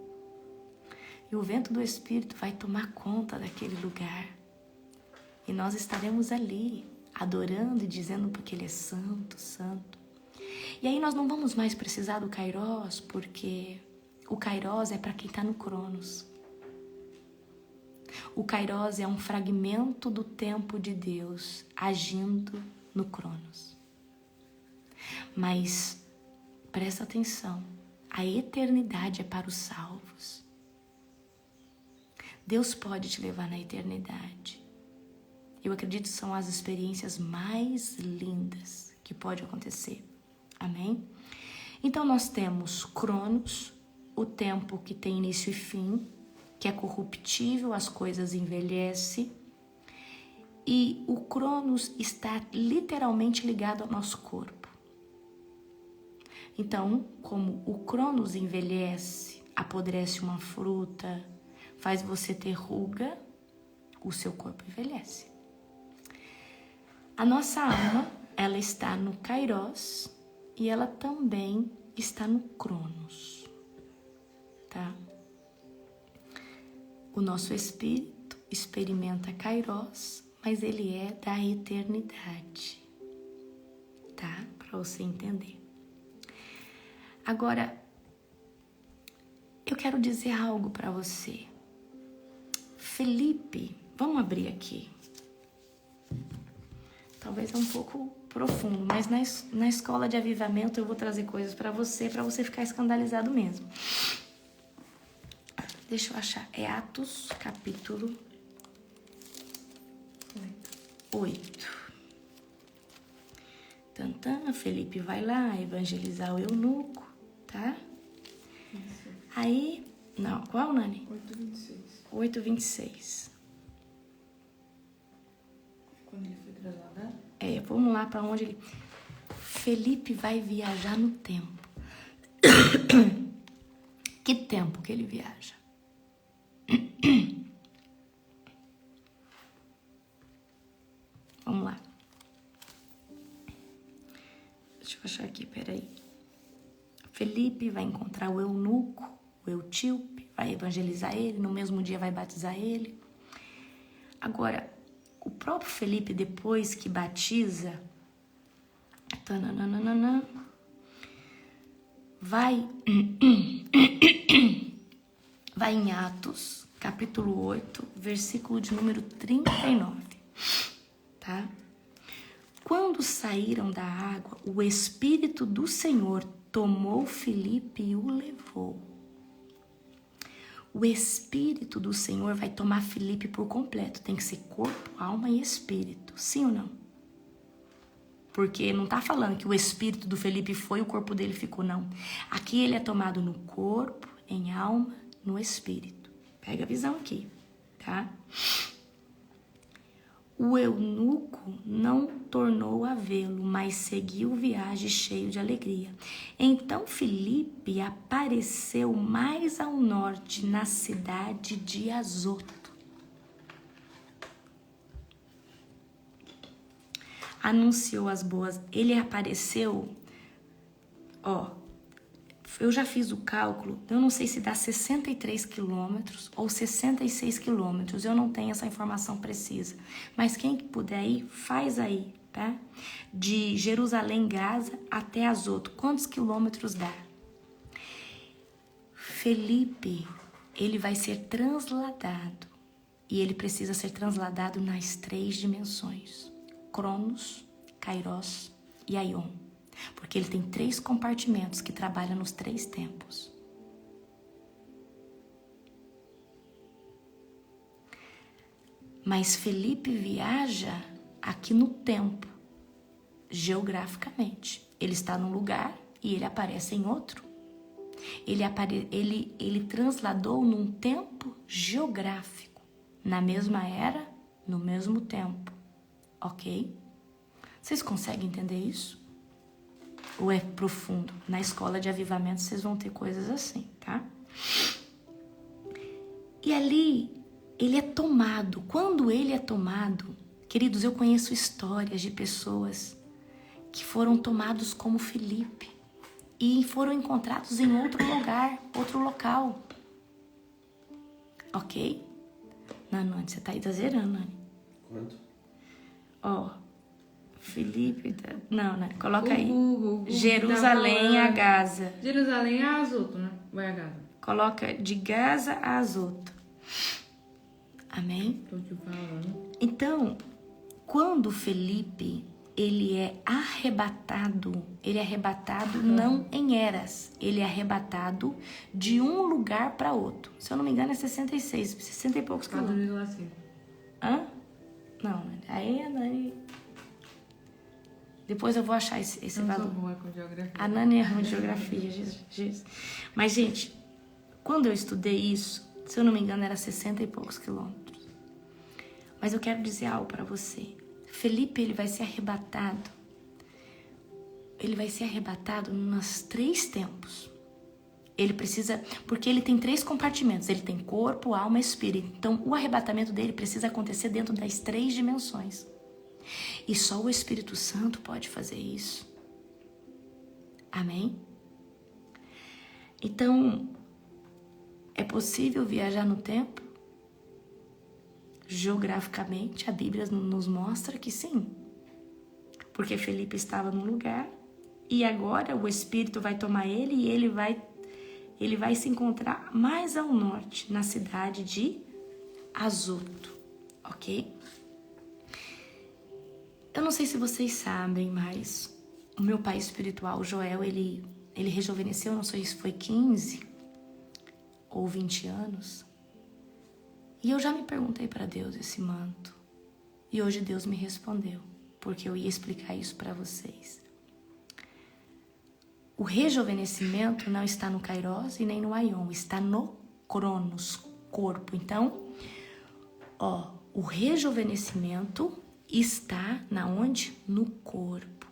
E o vento do Espírito vai tomar conta daquele lugar. E nós estaremos ali, adorando e dizendo porque Ele é santo, santo. E aí nós não vamos mais precisar do Kairos, porque o Kairos é para quem está no Cronos. O Kairos é um fragmento do tempo de Deus agindo no Cronos. Mas presta atenção, a eternidade é para os salvos. Deus pode te levar na eternidade. Eu acredito que são as experiências mais lindas que pode acontecer. Amém? Então nós temos Cronos, o tempo que tem início e fim, que é corruptível, as coisas envelhecem. E o Cronos está literalmente ligado ao nosso corpo. Então, como o Cronos envelhece, apodrece uma fruta, faz você ter ruga, o seu corpo envelhece. A nossa alma, ela está no Kairos e ela também está no Cronos, tá? O nosso espírito experimenta Kairos, mas ele é da eternidade, tá? Para você entender. Agora, eu quero dizer algo para você. Felipe, vamos abrir aqui. Talvez é um pouco profundo, mas na escola de avivamento eu vou trazer coisas para você ficar escandalizado mesmo. Deixa eu achar. É Atos, capítulo 8. Tantã, Felipe vai lá evangelizar o eunuco, tá? Isso. Aí, não, qual, Nani? 8:26. 8:26. Quando ele foi trasladado? Vamos lá para onde ele... Felipe vai viajar no tempo. Que tempo que ele viaja? Vamos lá. Deixa eu achar aqui, peraí. Felipe vai encontrar o eunuco, o etíope, vai evangelizar ele, no mesmo dia vai batizar ele. Agora, o próprio Felipe, depois que batiza, vai em Atos, capítulo 8, versículo de número 39, tá? Quando saíram da água, o Espírito do Senhor tomou Felipe e o levou. O Espírito do Senhor vai tomar Felipe por completo. Tem que ser corpo, alma e espírito. Sim ou não? Porque não está falando que o espírito do Felipe foi e o corpo dele ficou, não. Aqui ele é tomado no corpo, em alma, no espírito. Pega a visão aqui, tá? O eunuco não tornou a vê-lo, mas seguiu viagem cheio de alegria. Então Filipe apareceu mais ao norte, na cidade de Azoto. Anunciou as boas. Ele apareceu, eu já fiz o cálculo, eu não sei se dá 63 quilômetros ou 66 quilômetros, eu não tenho essa informação precisa. Mas quem puder ir, faz aí, tá? De Jerusalém, Gaza até Azoto, quantos quilômetros dá? Felipe, ele vai ser transladado, e ele precisa ser transladado nas 3 dimensões: Cronos, Kairos e Aion. Porque ele tem 3 compartimentos que trabalham nos 3 tempos. Mas Felipe viaja aqui no tempo, geograficamente. Ele está num lugar e ele aparece em outro. Ele transladou num tempo geográfico, na mesma era, no mesmo tempo. Ok? Vocês conseguem entender isso? Ou é profundo? Na escola de avivamento vocês vão ter coisas assim, tá? E ali, ele é tomado. Quando ele é tomado, queridos, eu conheço histórias de pessoas que foram tomados como Filipe e foram encontrados em outro lugar, outro local. Ok? Não, Nani, você tá exagerando, Nani. Quanto? Filipe, não, coloca aí. O Jerusalém a Gaza. Jerusalém a Azoto, né? Vai a Gaza. Coloca de Gaza a Azoto. Amém? Tô te falando. Então, quando Felipe, ele é arrebatado não em eras, ele é arrebatado de um lugar para outro. Se eu não me engano é 66, 60 e poucos quilômetros. 4,5. Hã? Não, aí a Nani... Depois eu vou achar esse Eu não valor. sou boa com geografia. A Nani é ruim de geografia, Jesus. Mas, gente, quando eu estudei isso, se eu não me engano, era 60 e poucos quilômetros. Mas eu quero dizer algo para você. Felipe, ele vai ser arrebatado. Ele vai ser arrebatado nos 3 tempos. Ele precisa... Porque ele tem 3 compartimentos. Ele tem corpo, alma e espírito. Então, o arrebatamento dele precisa acontecer dentro das 3 dimensões. E só o Espírito Santo pode fazer isso. Amém? Então, é possível viajar no tempo? Geograficamente, a Bíblia nos mostra que sim. Porque Felipe estava num lugar e agora o Espírito vai tomar ele e ele vai se encontrar mais ao norte, na cidade de Azoto. Ok? Eu não sei se vocês sabem, mas o meu pai espiritual, o Joel, ele rejuvenesceu, não sei se foi 15 ou 20 anos. E eu já me perguntei para Deus esse manto. E hoje Deus me respondeu, porque eu ia explicar isso para vocês. O rejuvenescimento não está no Kairos e nem no Aion, está no Cronos, corpo. Então, o rejuvenescimento está na onde? No corpo.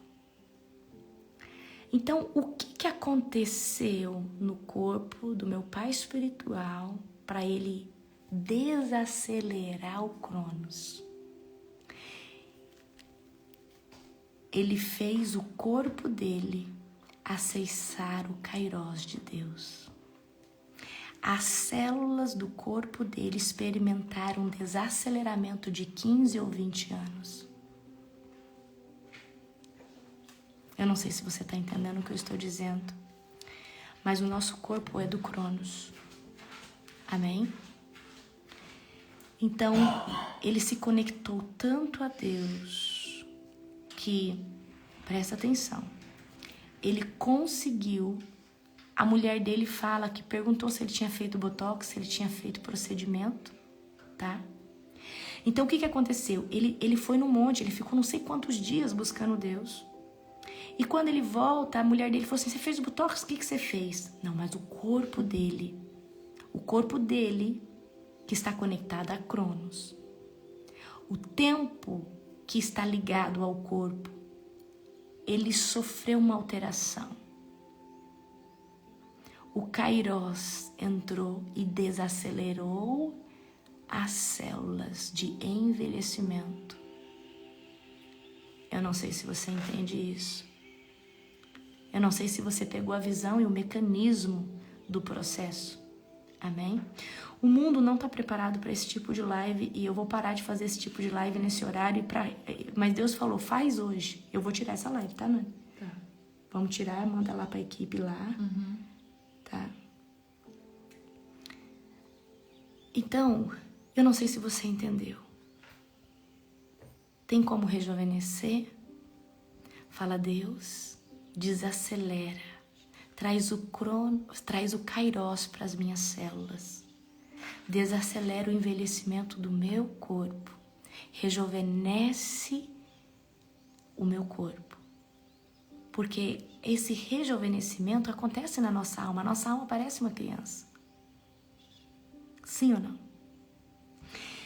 Então, o que aconteceu no corpo do meu pai espiritual para ele desacelerar o Cronos? Ele fez o corpo dele acessar o Kairos de Deus. As células do corpo dele experimentaram um desaceleramento de 15 ou 20 anos. Eu não sei se você está entendendo o que eu estou dizendo, mas o nosso corpo é do Cronos. Amém? Então, ele se conectou tanto a Deus que, presta atenção, ele conseguiu. A mulher dele fala que perguntou se ele tinha feito botox, se ele tinha feito procedimento, tá? Então, o que aconteceu? Ele foi no monte, ele ficou não sei quantos dias buscando Deus. E quando ele volta, a mulher dele falou assim, você fez botox? O que você fez? Não, mas o corpo dele, que está conectado a Cronos, O tempo que está ligado ao corpo, ele sofreu uma alteração. O Kairos entrou e desacelerou as células de envelhecimento. Eu não sei se você entende isso. Eu não sei se você pegou a visão e o mecanismo do processo. Amém? O mundo não está preparado para esse tipo de live e eu vou parar de fazer esse tipo de live nesse horário. Mas Deus falou, faz hoje. Eu vou tirar essa live, tá, Nani? Tá. Vamos tirar, manda lá para a equipe lá. Tá? Então, eu não sei se você entendeu. Tem como rejuvenescer? Fala, Deus, desacelera. Traz o Kairos para as minhas células. Desacelera o envelhecimento do meu corpo. Rejuvenesce o meu corpo. Porque esse rejuvenescimento acontece na nossa alma. A nossa alma parece uma criança. Sim ou não?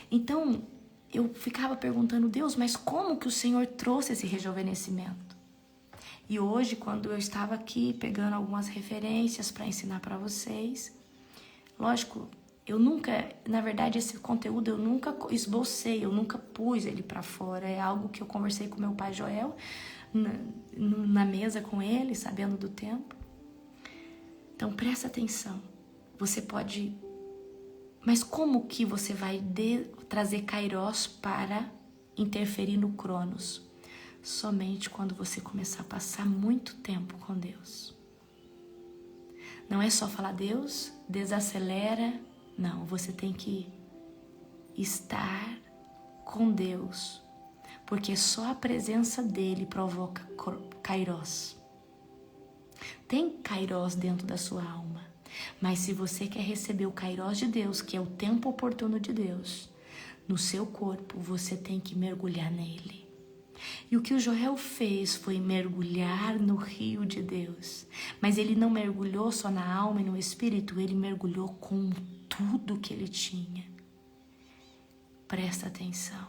Então, eu ficava perguntando, Deus, mas como que o Senhor trouxe esse rejuvenescimento? E hoje, quando eu estava aqui pegando algumas referências para ensinar para vocês, lógico, eu nunca, na verdade, esse conteúdo eu nunca esbocei, eu nunca pus ele para fora. É algo que eu conversei com meu pai Joel, na mesa com ele, sabendo do tempo. Então, presta atenção. Você pode... Mas como que você vai trazer Kairos para interferir no Cronos? Somente quando você começar a passar muito tempo com Deus. Não é só falar, Deus, desacelera. Não, você tem que estar com Deus. Porque só a presença dele provoca Kairos. Tem Kairos dentro da sua alma. Mas se você quer receber o Kairos de Deus, que é o tempo oportuno de Deus, no seu corpo, você tem que mergulhar nele. E o que o Joel fez foi mergulhar no rio de Deus. Mas ele não mergulhou só na alma e no espírito, ele mergulhou com tudo que ele tinha. Presta atenção.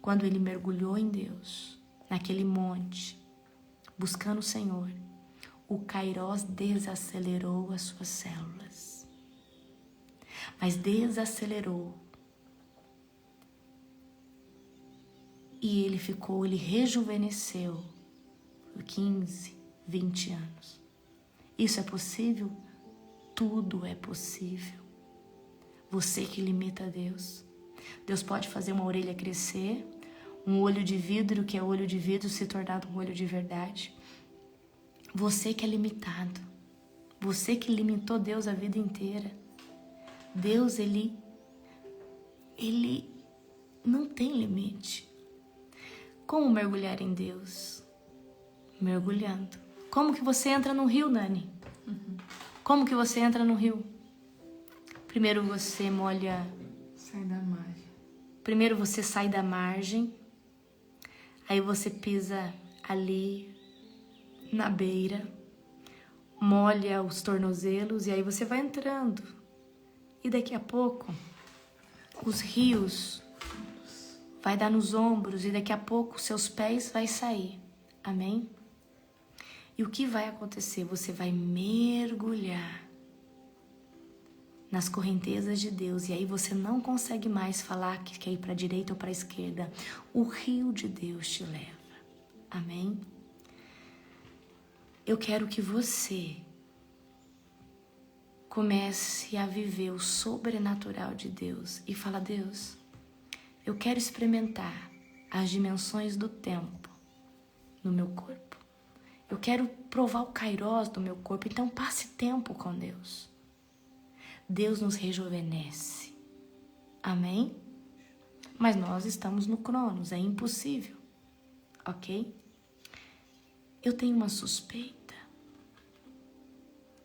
Quando ele mergulhou em Deus, naquele monte, buscando o Senhor, o Kairos desacelerou as suas células. Mas desacelerou. E ele rejuvenesceu por 15, 20 anos. Isso é possível? Tudo é possível. Você que limita a Deus. Deus pode fazer uma orelha crescer, um olho de vidro, que é olho de vidro, se tornar um olho de verdade. Você que é limitado. Você que limitou Deus a vida inteira. Deus, ele não tem limite. Como mergulhar em Deus? Mergulhando. Como que você entra no rio, Nani? Como que você entra no rio? Primeiro você molha... Sai da margem. Primeiro você sai da margem. Aí você pisa ali na beira. Molha os tornozelos e aí você vai entrando. E daqui a pouco, os rios... vai dar nos ombros e daqui a pouco seus pés vai sair. Amém? E o que vai acontecer? Você vai mergulhar nas correntezas de Deus e aí você não consegue mais falar que quer ir para a direita ou para a esquerda. O rio de Deus te leva. Amém? Eu quero que você comece a viver o sobrenatural de Deus e fala, Deus, eu quero experimentar as dimensões do tempo no meu corpo. Eu quero provar o Kairos do meu corpo. Então passe tempo com Deus. Deus nos rejuvenesce. Amém? Mas nós estamos no Cronos. É impossível. Ok? Eu tenho uma suspeita.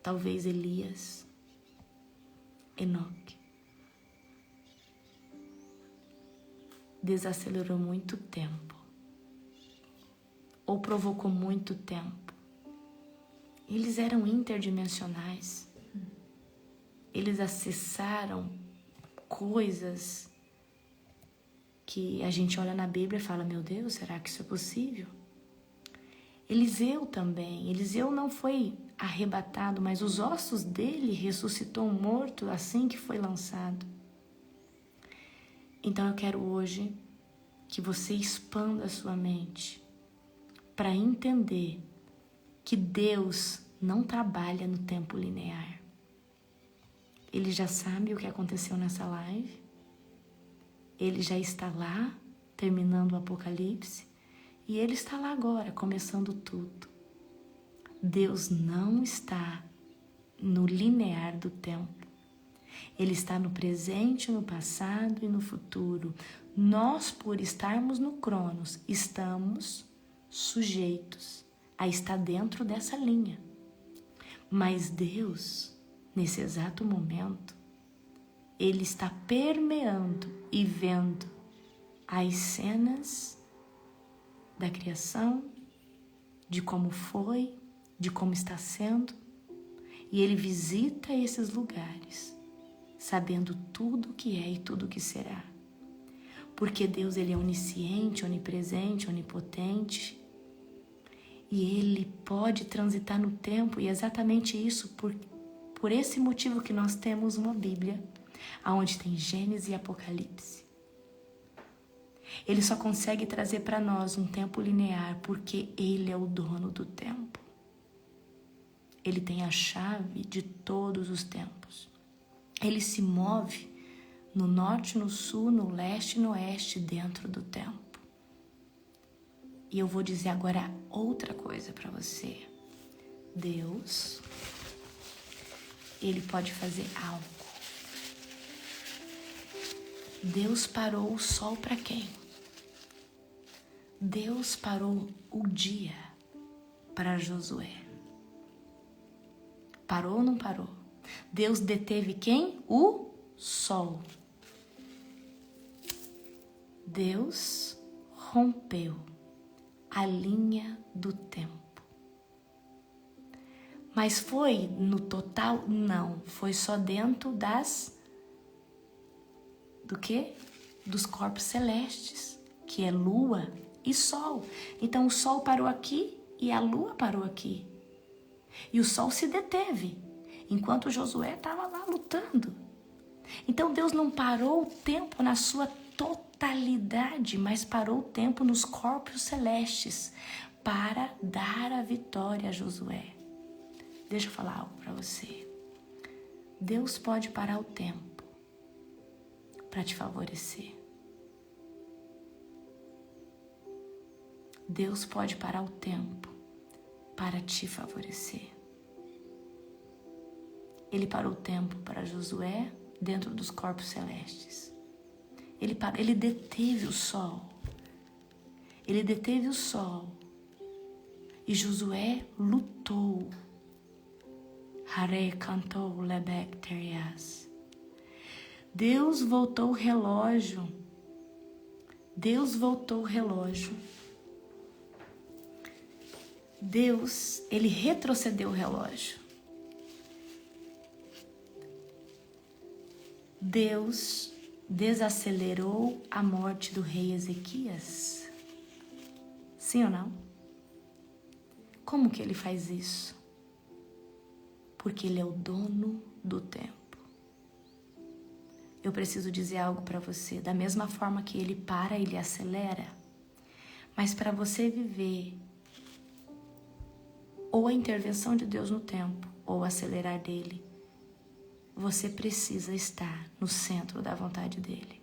Talvez Elias, Enoque, desacelerou muito tempo ou provocou muito tempo. Eles eram interdimensionais. Eles acessaram coisas que a gente olha na Bíblia e fala, meu Deus, será que isso é possível? Eliseu também. Eliseu não foi arrebatado, mas os ossos dele ressuscitou morto assim que foi lançado. Então eu quero hoje que você expanda a sua mente para entender que Deus não trabalha no tempo linear. Ele já sabe o que aconteceu nessa live. Ele já está lá, terminando o Apocalipse. E Ele está lá agora, começando tudo. Deus não está no linear do tempo. Ele está no presente, no passado e no futuro. Nós, por estarmos no Cronos, estamos sujeitos a estar dentro dessa linha. Mas Deus, nesse exato momento, Ele está permeando e vendo as cenas da criação, de como foi, de como está sendo, e Ele visita esses lugares, sabendo tudo o que é e tudo o que será. Porque Deus, Ele é onisciente, onipresente, onipotente, e Ele pode transitar no tempo, e é exatamente isso, por esse motivo que nós temos uma Bíblia, onde tem Gênesis e Apocalipse. Ele só consegue trazer para nós um tempo linear porque Ele é o dono do tempo. Ele tem a chave de todos os tempos. Ele se move no norte, no sul, no leste e no oeste dentro do tempo. E eu vou dizer agora outra coisa para você. Deus, Ele pode fazer algo. Deus parou o sol para quem? Deus parou o dia para Josué. Parou ou não parou? Deus deteve quem? O sol. Deus rompeu a linha do tempo. Mas foi no total? Não. Foi só dentro do quê? Dos corpos celestes, que é lua e sol. Então o sol parou aqui e a lua parou aqui. E o sol se deteve, enquanto Josué estava lá lutando. Então Deus não parou o tempo na sua totalidade, mas parou o tempo nos corpos celestes para dar a vitória a Josué. Deixa eu falar algo para você. Deus pode parar o tempo para te favorecer. Deus pode parar o tempo para te favorecer. Ele parou o tempo para Josué dentro dos corpos celestes. Ele deteve o sol. Ele deteve o sol. E Josué lutou. Hare cantou lebek terias. Deus voltou o relógio. Deus voltou o relógio. Deus, Ele retrocedeu o relógio. Deus desacelerou a morte do rei Ezequias. Sim ou não? Como que Ele faz isso? Porque Ele é o dono do tempo. Eu preciso dizer algo para você. Da mesma forma que Ele para, Ele acelera. Mas para você viver ou a intervenção de Deus no tempo, ou o acelerar dele, você precisa estar no centro da vontade dele.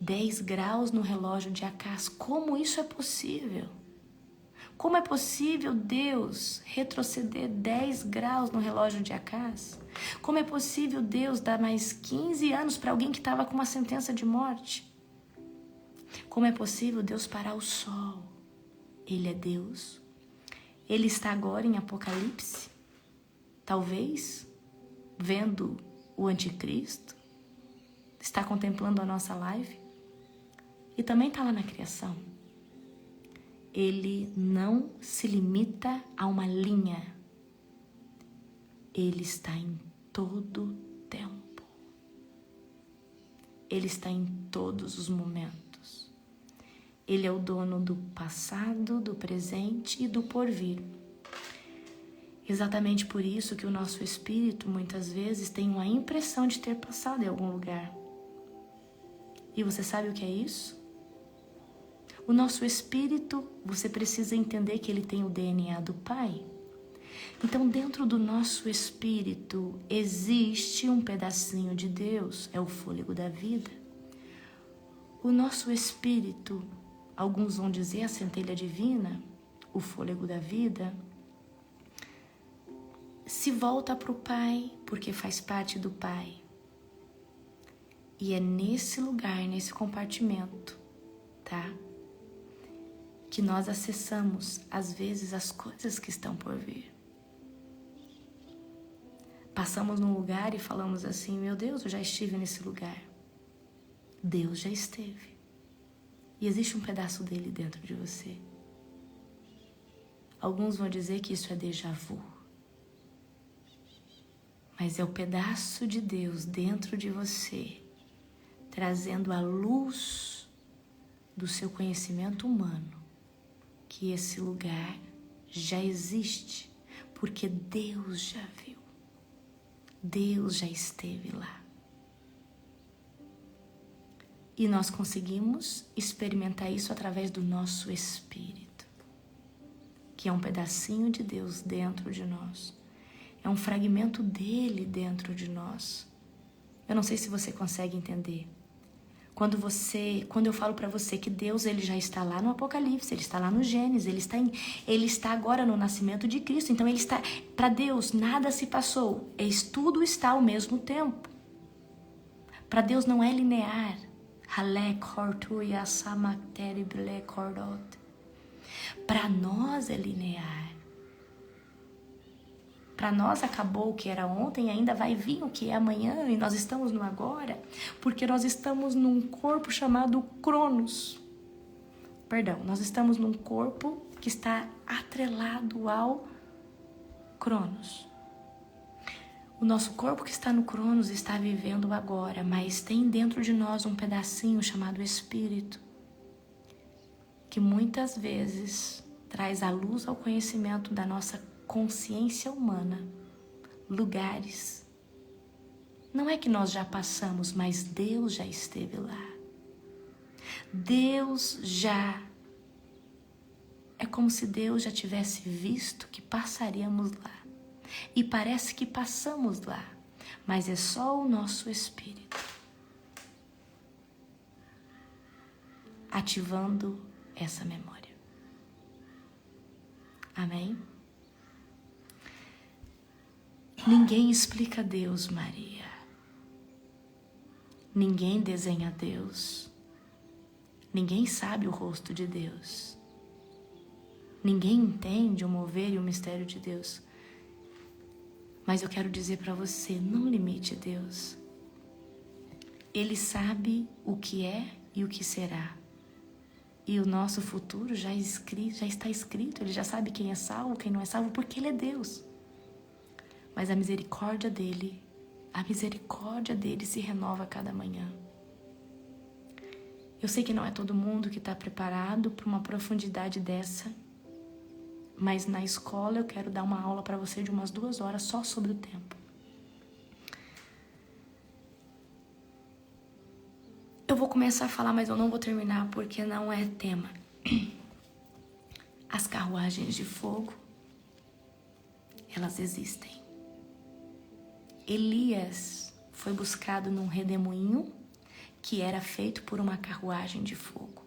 10 graus no relógio de Acás. Como isso é possível? Como é possível Deus retroceder 10 graus no relógio de Acás? Como é possível Deus dar mais 15 anos para alguém que estava com uma sentença de morte? Como é possível Deus parar o sol? Ele é Deus. Ele está agora em Apocalipse, talvez vendo o anticristo, está contemplando a nossa live e também está lá na criação. Ele não se limita a uma linha. Ele está em todo tempo. Ele está em todos os momentos. Ele é o dono do passado, do presente e do porvir. Exatamente por isso que o nosso espírito muitas vezes tem uma impressão de ter passado em algum lugar. E você sabe o que é isso? O nosso espírito, você precisa entender que ele tem o DNA do Pai. Então, dentro do nosso espírito existe um pedacinho de Deus, é o fôlego da vida. O nosso espírito, alguns vão dizer a centelha divina, o fôlego da vida, se volta para o Pai porque faz parte do Pai. E é nesse lugar, nesse compartimento, tá? Que nós acessamos, às vezes, as coisas que estão por vir. Passamos num lugar e falamos assim, meu Deus, eu já estive nesse lugar. Deus já esteve. E existe um pedaço dele dentro de você. Alguns vão dizer que isso é déjà vu. Mas é o pedaço de Deus dentro de você, trazendo a luz do seu conhecimento humano, que esse lugar já existe, porque Deus já viu. Deus já esteve lá. E nós conseguimos experimentar isso através do nosso espírito, que é um pedacinho de Deus dentro de nós. É um fragmento dele dentro de nós. Eu não sei se você consegue entender. Quando eu falo para você que Deus ele já está lá no Apocalipse, ele está lá no Gênesis, ele está agora no nascimento de Cristo. Então ele está, para Deus nada se passou, tudo está ao mesmo tempo. Para Deus não é linear. Para nós é linear. Para nós acabou o que era ontem e ainda vai vir o que é amanhã, e nós estamos no agora, porque nós estamos num corpo chamado Cronos. Perdão, nós estamos num corpo que está atrelado ao Cronos. O nosso corpo que está no Cronos está vivendo o agora, mas tem dentro de nós um pedacinho chamado Espírito, que muitas vezes traz a luz ao conhecimento da nossa consciência humana, lugares. Não é que nós já passamos, mas Deus já esteve lá. Deus já... É como se Deus já tivesse visto que passaríamos lá. E parece que passamos lá, mas é só o nosso espírito ativando essa memória. Amém? Ninguém explica Deus, Maria. Ninguém desenha Deus. Ninguém sabe o rosto de Deus. Ninguém entende o mover e o mistério de Deus. Mas eu quero dizer para você, não limite Deus. Ele sabe o que é e o que será. E o nosso futuro já está escrito. Ele já sabe quem é salvo, quem não é salvo, porque Ele é Deus. Mas a misericórdia dele se renova a cada manhã. Eu sei que não é todo mundo que está preparado para uma profundidade dessa, mas na escola eu quero dar uma aula para você de umas 2 horas só sobre o tempo. Eu vou começar a falar, mas eu não vou terminar porque não é tema. As carruagens de fogo, elas existem. Elias foi buscado num redemoinho que era feito por uma carruagem de fogo.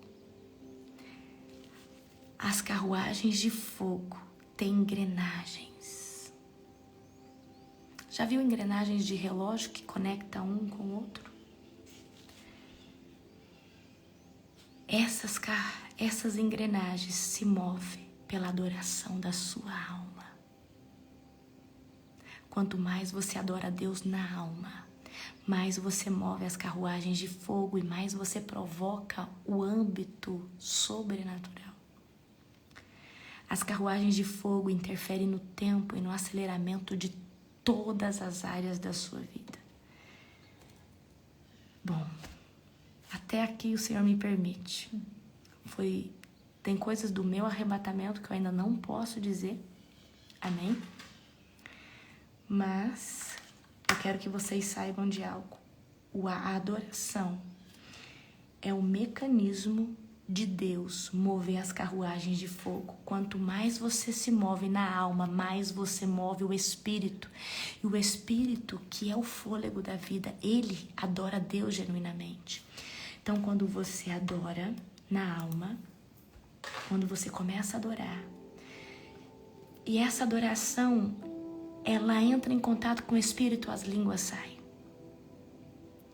As carruagens de fogo têm engrenagens. Já viu engrenagens de relógio que conecta um com o outro? Essas engrenagens se movem pela adoração da sua alma. Quanto mais você adora a Deus na alma, mais você move as carruagens de fogo e mais você provoca o âmbito sobrenatural. As carruagens de fogo interferem no tempo e no aceleramento de todas as áreas da sua vida. Bom, Até aqui o Senhor me permite. Tem coisas do meu arrebatamento que eu ainda não posso dizer. Amém? Mas eu quero que vocês saibam de algo. A adoração é o mecanismo de Deus mover as carruagens de fogo. Quanto mais você se move na alma, mais você move o Espírito. E o Espírito, que é o fôlego da vida, ele adora Deus genuinamente. Então, quando você adora na alma, quando você começa a adorar, e essa adoração, ela entra em contato com o Espírito, as línguas saem.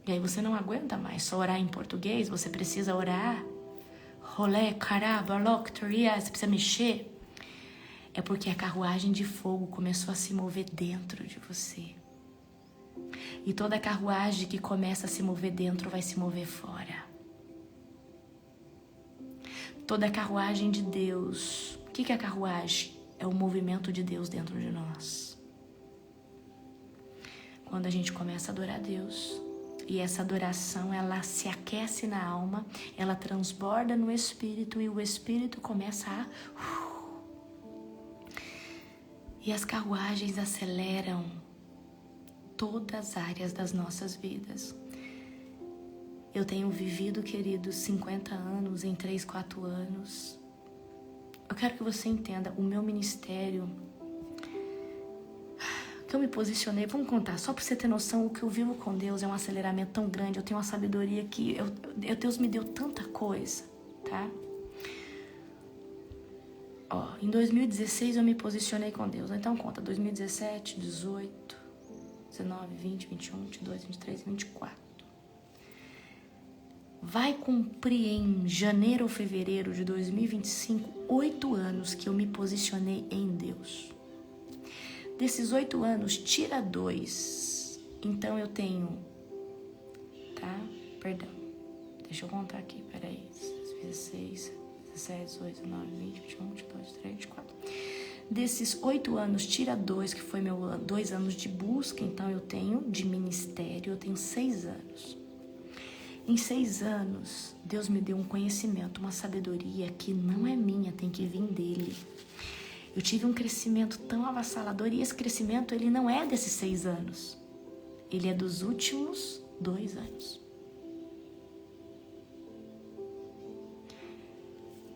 E aí você não aguenta mais só orar em português, você precisa orar. Rolé, cará, barloc, toria, você precisa mexer. É porque a carruagem de fogo começou a se mover dentro de você. E toda carruagem que começa a se mover dentro vai se mover fora. Toda carruagem de Deus. O que é a carruagem? É o movimento de Deus dentro de nós. Quando a gente começa a adorar a Deus, e essa adoração, ela se aquece na alma, ela transborda no Espírito, e o Espírito começa a... E as carruagens aceleram todas as áreas das nossas vidas. Eu tenho vivido, queridos, 50 anos em 3, 4 anos. Eu quero que você entenda, o meu ministério, que eu me posicionei, vamos contar, só para você ter noção, o que eu vivo com Deus é um aceleramento tão grande, eu tenho uma sabedoria que Deus me deu tanta coisa, tá? Em 2016 eu me posicionei com Deus, então conta, 2017, 18, 19, 20, 21, 22, 23, 24. Vai cumprir em janeiro ou fevereiro de 2025, 8 anos que eu me posicionei em Deus. Desses 8 anos, tira 2. Então eu tenho... Tá? Perdão. Deixa eu contar aqui, peraí. 16, 17, 18, 19, 20, 21, 22, 23, 24. Desses 8 anos, tira 2, que foi meu 2 anos de busca. Então eu tenho de ministério, eu tenho 6 anos. Em 6 anos, Deus me deu um conhecimento, uma sabedoria que não é minha, tem que vir dele. Eu tive um crescimento tão avassalador, e esse crescimento, ele não é desses 6 anos. Ele é dos últimos 2 anos.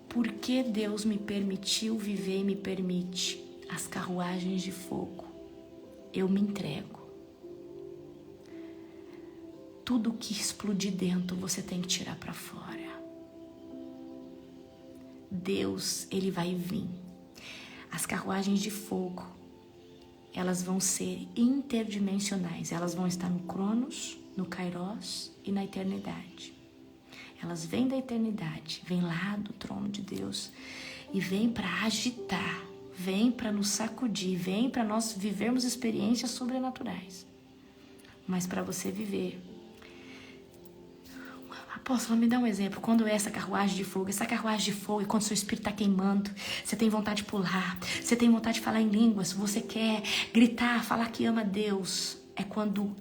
Porque Deus me permitiu viver e me permite as carruagens de fogo, eu me entrego. Tudo que explodir dentro, você tem que tirar para fora. Deus, ele vai vir. As carruagens de fogo, elas vão ser interdimensionais. Elas vão estar no Cronos, no Kairos e na eternidade. Elas vêm da eternidade, vêm lá do trono de Deus e vêm para agitar, vêm para nos sacudir, vêm para nós vivermos experiências sobrenaturais. Mas para você viver... Apóstolo, me dá um exemplo. Quando é essa carruagem de fogo é quando seu espírito está queimando, você tem vontade de pular, você tem vontade de falar em línguas, você quer gritar, falar que ama Deus. É quando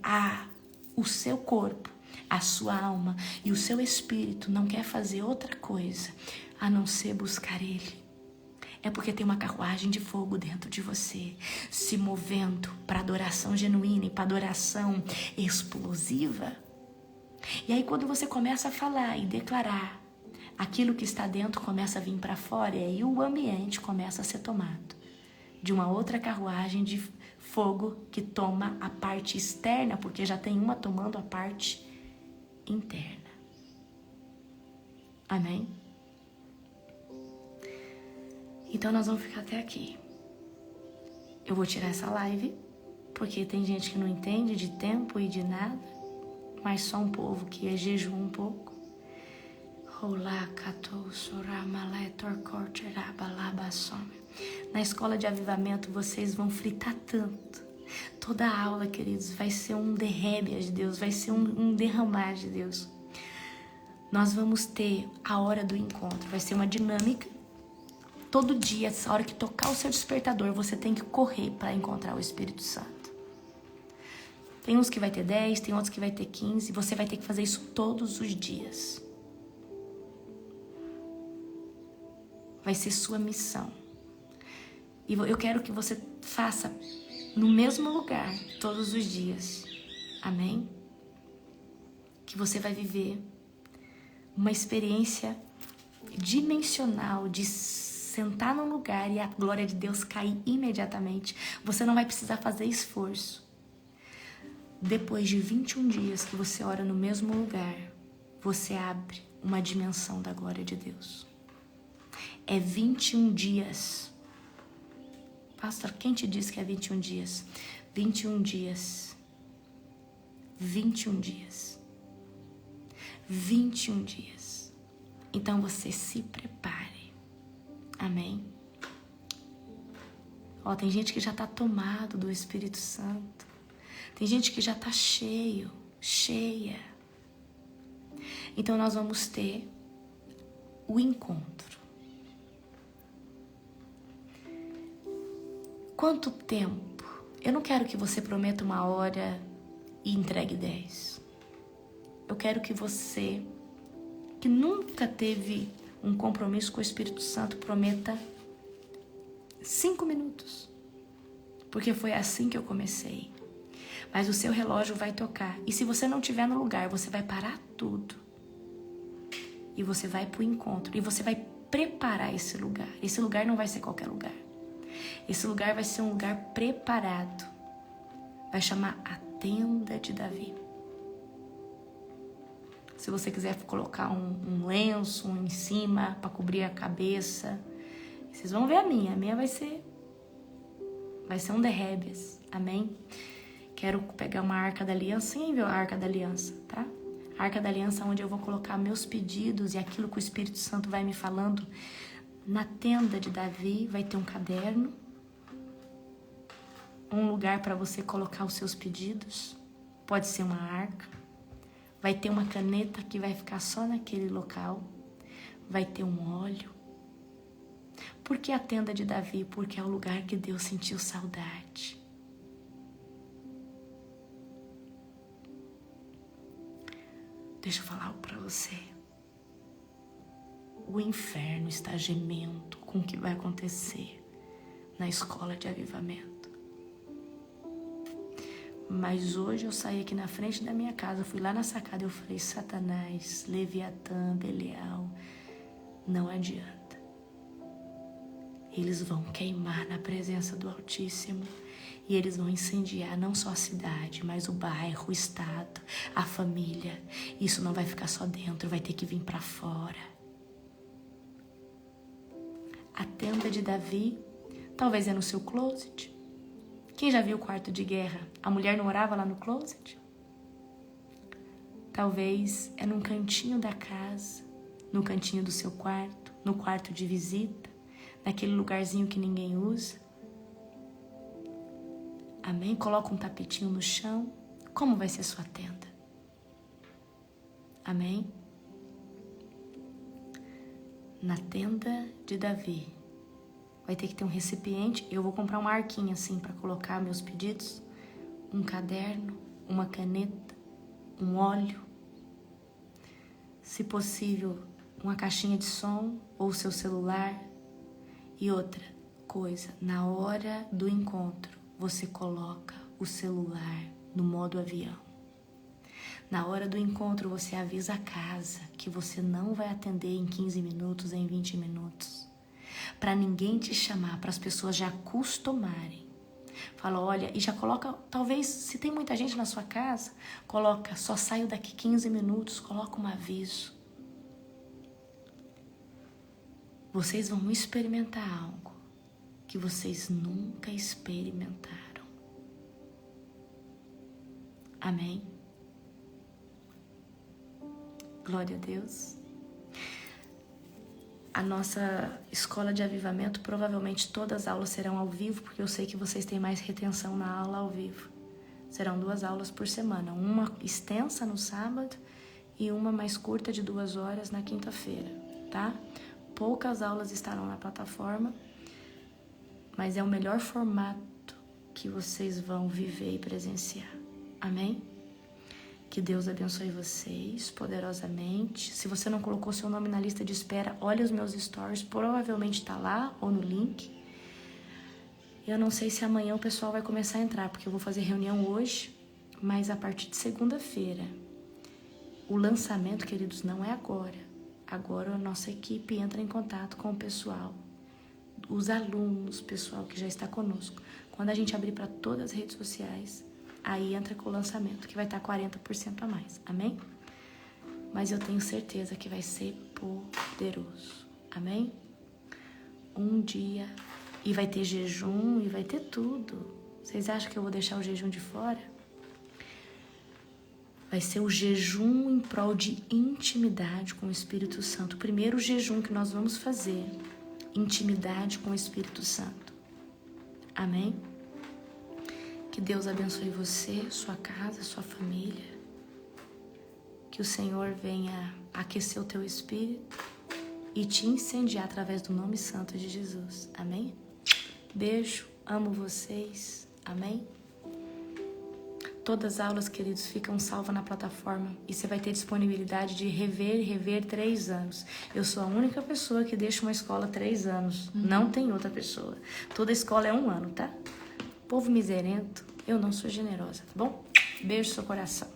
o seu corpo, a sua alma e o seu espírito não quer fazer outra coisa a não ser buscar Ele. É porque tem uma carruagem de fogo dentro de você, se movendo para adoração genuína e para adoração explosiva. E aí quando você começa a falar e declarar, aquilo que está dentro começa a vir para fora, e aí o ambiente começa a ser tomado de uma outra carruagem de fogo que toma a parte externa, porque já tem uma tomando a parte interna. Amém? Então nós vamos ficar até aqui. Eu vou tirar essa live, porque tem gente que não entende de tempo e de nada, mas só um povo que jejua um pouco. Na escola de avivamento vocês vão fritar tanto. Toda a aula, queridos, vai ser um derrame de Deus, vai ser um derramar de Deus. Nós vamos ter a hora do encontro, vai ser uma dinâmica. Todo dia, essa hora que tocar o seu despertador, você tem que correr para encontrar o Espírito Santo. Tem uns que vai ter 10, tem outros que vai ter 15. Você vai ter que fazer isso todos os dias. vai ser sua missão. E eu quero que você faça no mesmo lugar todos os dias. Amém? Que você vai viver uma experiência dimensional de sentar num lugar e a glória de Deus cair imediatamente. Você não vai precisar fazer esforço. Depois de 21 dias que você ora no mesmo lugar, você abre uma dimensão da glória de Deus. É 21 dias. Pastor, quem te disse que é 21 dias? 21 dias. 21 dias. 21 dias. Então você se prepare. Amém? Ó, tem gente que já está tomado do Espírito Santo. Tem gente que já está cheio, cheia. Então nós vamos ter o encontro. Quanto tempo? Eu não quero que você prometa 1 hora e entregue 10. Eu quero que você, que nunca teve um compromisso com o Espírito Santo, prometa 5 minutos. Porque foi assim que eu comecei. Mas o seu relógio vai tocar. E se você não estiver no lugar, você vai parar tudo. E você vai para o encontro. E você vai preparar esse lugar. Esse lugar não vai ser qualquer lugar. Esse lugar vai ser um lugar preparado. Vai chamar a Tenda de Davi. Se você quiser colocar um lenço em cima para cobrir a cabeça, vocês vão ver a minha. A minha vai ser um derrebes. Amém? Quero pegar uma arca da aliança. Quem viu a arca da aliança, tá? A arca da aliança onde eu vou colocar meus pedidos e aquilo que o Espírito Santo vai me falando. Na tenda de Davi vai ter um caderno. Um lugar para você colocar os seus pedidos. Pode ser uma arca. Vai ter uma caneta que vai ficar só naquele local. Vai ter um óleo. Por que a tenda de Davi? Porque é o lugar que Deus sentiu saudade. Deixa eu falar algo para você. O inferno está gemendo com o que vai acontecer na escola de avivamento. Mas hoje eu saí aqui na frente da minha casa, fui lá na sacada e eu falei, Satanás, Leviatã, Belial, não adianta. Eles vão queimar na presença do Altíssimo e eles vão incendiar não só a cidade, mas o bairro, o estado, a família. Isso não vai ficar só dentro, vai ter que vir para fora. A tenda de Davi, talvez é no seu closet. Quem já viu o quarto de guerra? A mulher não orava lá no closet? Talvez é num cantinho da casa, no cantinho do seu quarto, no quarto de visita, naquele lugarzinho que ninguém usa. Amém? Coloca um tapetinho no chão. Como vai ser sua tenda? Amém? Na tenda de Davi. Vai ter que ter um recipiente. Eu vou comprar uma arquinha assim para colocar meus pedidos. Um caderno, uma caneta, um óleo. Se possível, uma caixinha de som ou seu celular. E outra coisa, na hora do encontro, você coloca o celular no modo avião. Na hora do encontro, você avisa a casa que você não vai atender em 15 minutos, em 20 minutos. Para ninguém te chamar, para as pessoas já acostumarem. Fala, olha, e já coloca, talvez, se tem muita gente na sua casa, coloca, só saio daqui 15 minutos, coloca um aviso. Vocês vão experimentar algo que vocês nunca experimentaram. Amém? Glória a Deus. A nossa escola de avivamento, provavelmente todas as aulas serão ao vivo, porque eu sei que vocês têm mais retenção na aula ao vivo. Serão 2 aulas por semana, uma extensa no sábado e uma mais curta de 2 horas na quinta-feira, tá? Poucas aulas estarão na plataforma, mas é o melhor formato que vocês vão viver e presenciar. Amém? Que Deus abençoe vocês poderosamente. Se você não colocou seu nome na lista de espera, olha os meus stories. Provavelmente tá lá ou no link. Eu não sei se amanhã o pessoal vai começar a entrar, porque eu vou fazer reunião hoje. Mas a partir de segunda-feira. O lançamento, queridos, não é agora. Agora a nossa equipe entra em contato com o pessoal. Os alunos, o pessoal que já está conosco. Quando a gente abrir para todas as redes sociais, aí entra com o lançamento, que vai estar 40% a mais. Amém? Mas eu tenho certeza que vai ser poderoso. Amém? Um dia. E vai ter jejum, e vai ter tudo. Vocês acham que eu vou deixar o jejum de fora? Vai ser o jejum em prol de intimidade com o Espírito Santo. O primeiro jejum que nós vamos fazer. Intimidade com o Espírito Santo. Amém? Que Deus abençoe você, sua casa, sua família. Que o Senhor venha aquecer o teu espírito e te incendiar através do nome santo de Jesus. Amém? Beijo, amo vocês. Amém? Todas as aulas, queridos, ficam salvas na plataforma e você vai ter disponibilidade de rever 3 anos. Eu sou a única pessoa que deixa uma escola 3 anos. Não tem outra pessoa. Toda escola é 1 ano, tá? Povo miserento, eu não sou generosa, tá bom? Beijo no seu coração.